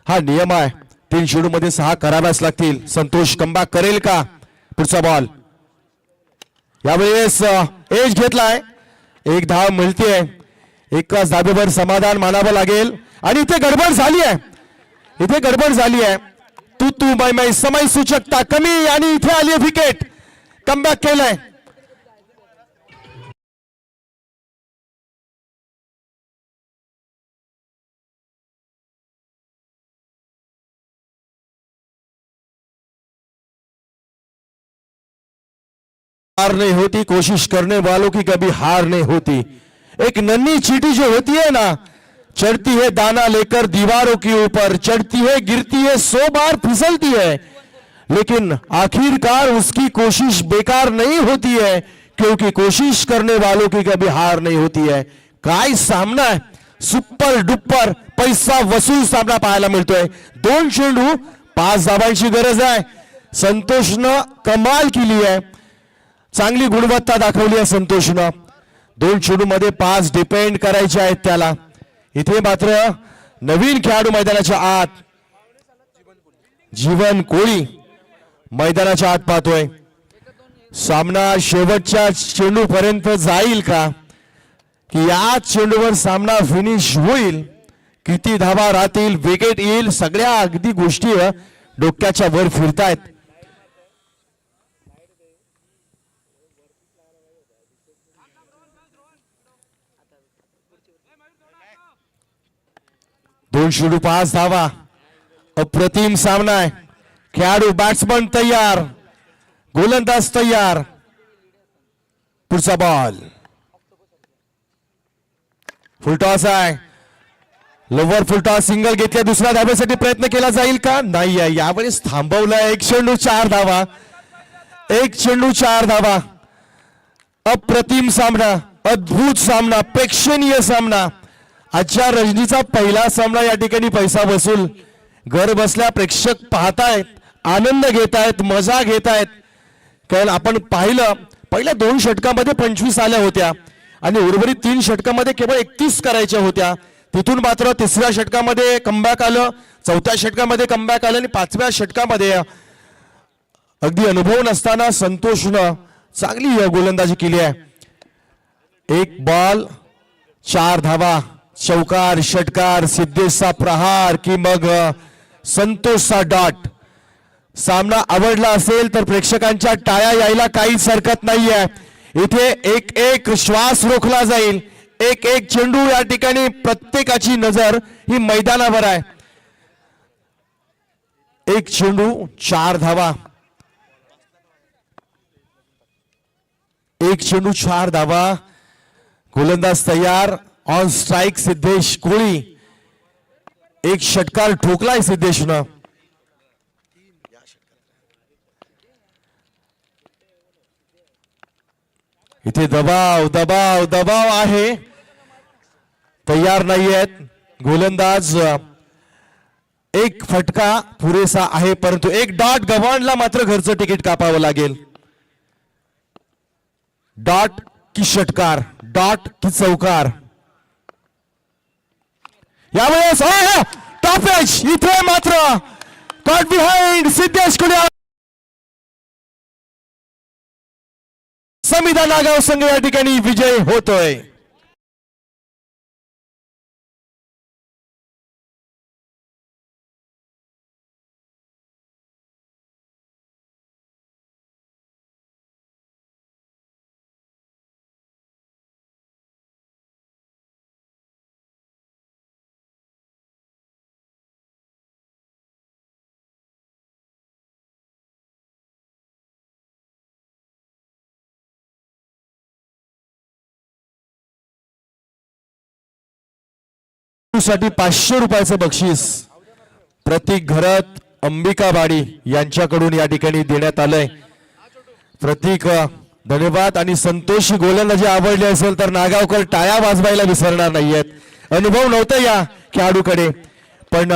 हा नियम आहे. 3 चेंडू मध्ये 6 कराव्याच लागतील. संतोष कमबॅक करेल का? पुढचा बॉल यावेळेस एज घेतलाय. 1 धाव मिळते. एकाच धाबेवर समाधान मानावं लागेल. आणि इथे गडबड झाली आहे. इथे गडबड झाली आहे. तू मै समय सूचकता कमी आणि इथे आली विकेट. कमबॅक केलंय. हार नहीं होती, कोशिश करने वालों की कभी हार नहीं होती. एक नन्ही चींटी जो होती है ना, चढ़ती है दाना लेकर दीवारों के ऊपर, चढ़ती है गिरती है 100 बार फिसलती है, लेकिन आखिरकार उसकी कोशिश बेकार नहीं होती है, क्योंकि कोशिश करने वालों की कभी हार नहीं होती है. काय सामना आहे. सुपर डुप्पर पैसा वसूल सामना पाहायला मिळतोय. 2 चेंडू 5 धावांची गरज आहे. संतोषनं कमाल केली आहे. चांगली गुणवत्ता दाखवली आहे संतोषनं. 2 चेंडू मध्ये 5 डिपेंड करायचे आहेत त्याला. इथे मात्र नवीन खेळाडू मैदानाच्या आत, जीवन कोळी मैदानाच्या आत पाहतोय. सामना शेवटच्या चेंडू पर्यंत जाईल का, की या चेंडूवर सामना फिनिश होईल? किती धावा राहतील, विकेट येईल, सगळ्या अगदी गोष्टी डोक्याच्या वर फिरतायत. दोन चेंडू 5 धावा. अप्रतिम सामना आहे. खेळाडू बॅट्समन तयार, गोलंदाज तयार. पुढचा बॉल फुलटॉस आहे. लोवर फुलटॉस सिंगल घेतल्या. दुसऱ्या धाब्यासाठी प्रयत्न केला जाईल का? नाही आहे. यावेळेस थांबवलाय. 1 चेंडू 4 धावा. 1 चेंडू 4 धावा. अप्रतिम सामना, अद्भुत सामना, प्रेक्षणीय सामना. आजच्या रजनीचा पहिला सामना या ठिकाणी पैसा वसूल. घर बसल्या प्रेक्षक पाहतायत, आनंद घेतायत, मजा घेतायत. कारण आपण पाहिलं पहिल्या 2 षटकामध्ये 25 आल्या होत्या आणि उर्वरित 3 षटकामध्ये केवळ 31 करायच्या होत्या. तिथून मात्र 3ऱ्या षटकामध्ये कमबॅक आलं, 4थ्या षटकामध्ये कमबॅक आलं आणि 5व्या षटकामध्ये अगदी अनुभव नसताना संतोषनं चांगली गोलंदाजी केली आहे. 1 बॉल 4 धावा. चौकार, षटकार, सिद्धेशचा प्रहार की मग संतोषचा डॉट. सामना आवडला असेल तर प्रेक्षकांच्या टाळ्या यायला काहीच हरकत नाहीये. इथे एक एक श्वास रोखला जाईल, एक एक चेंडू या ठिकाणी प्रत्येकाची नजर ही मैदानावर आहे. एक चेंडू 4 धावा, एक चेंडू 4 धावा. गोलंदाज तयार, ऑन स्ट्राइक सिद्धेश कोळी. एक षटकार ठोकलाय सिद्धेशनं. इथे दबाव दबाव दबाव आहे, तयार नाहीयेत गोलंदाज. एक फटका पुरेसा आहे, परंतु एक डॉट गव्हाणला मात्र घरचं तिकीट कापावं लागेल. डॉट की षटकार, डॉट की चौकार. यावेळेस टॉप एज, इथे मात्र कॉट बिहाइंड सिद्धेश कुले. समिधा नागाव संघ या ठिकाणी विजय होतोय. साठी 500 रुपयाचं बक्षीस प्रतीक घरत अंबिकाबाडी यांच्याकडून या ठिकाणी देण्यात आलंय. प्रतीक धन्यवाद. आणि संतोष गोलंदाजी आवडली असेल तर नागावकर टाळ्या वाजवायला विसरणार नाहीयेत. अनुभव नव्हता या खेळाडूकडे, पण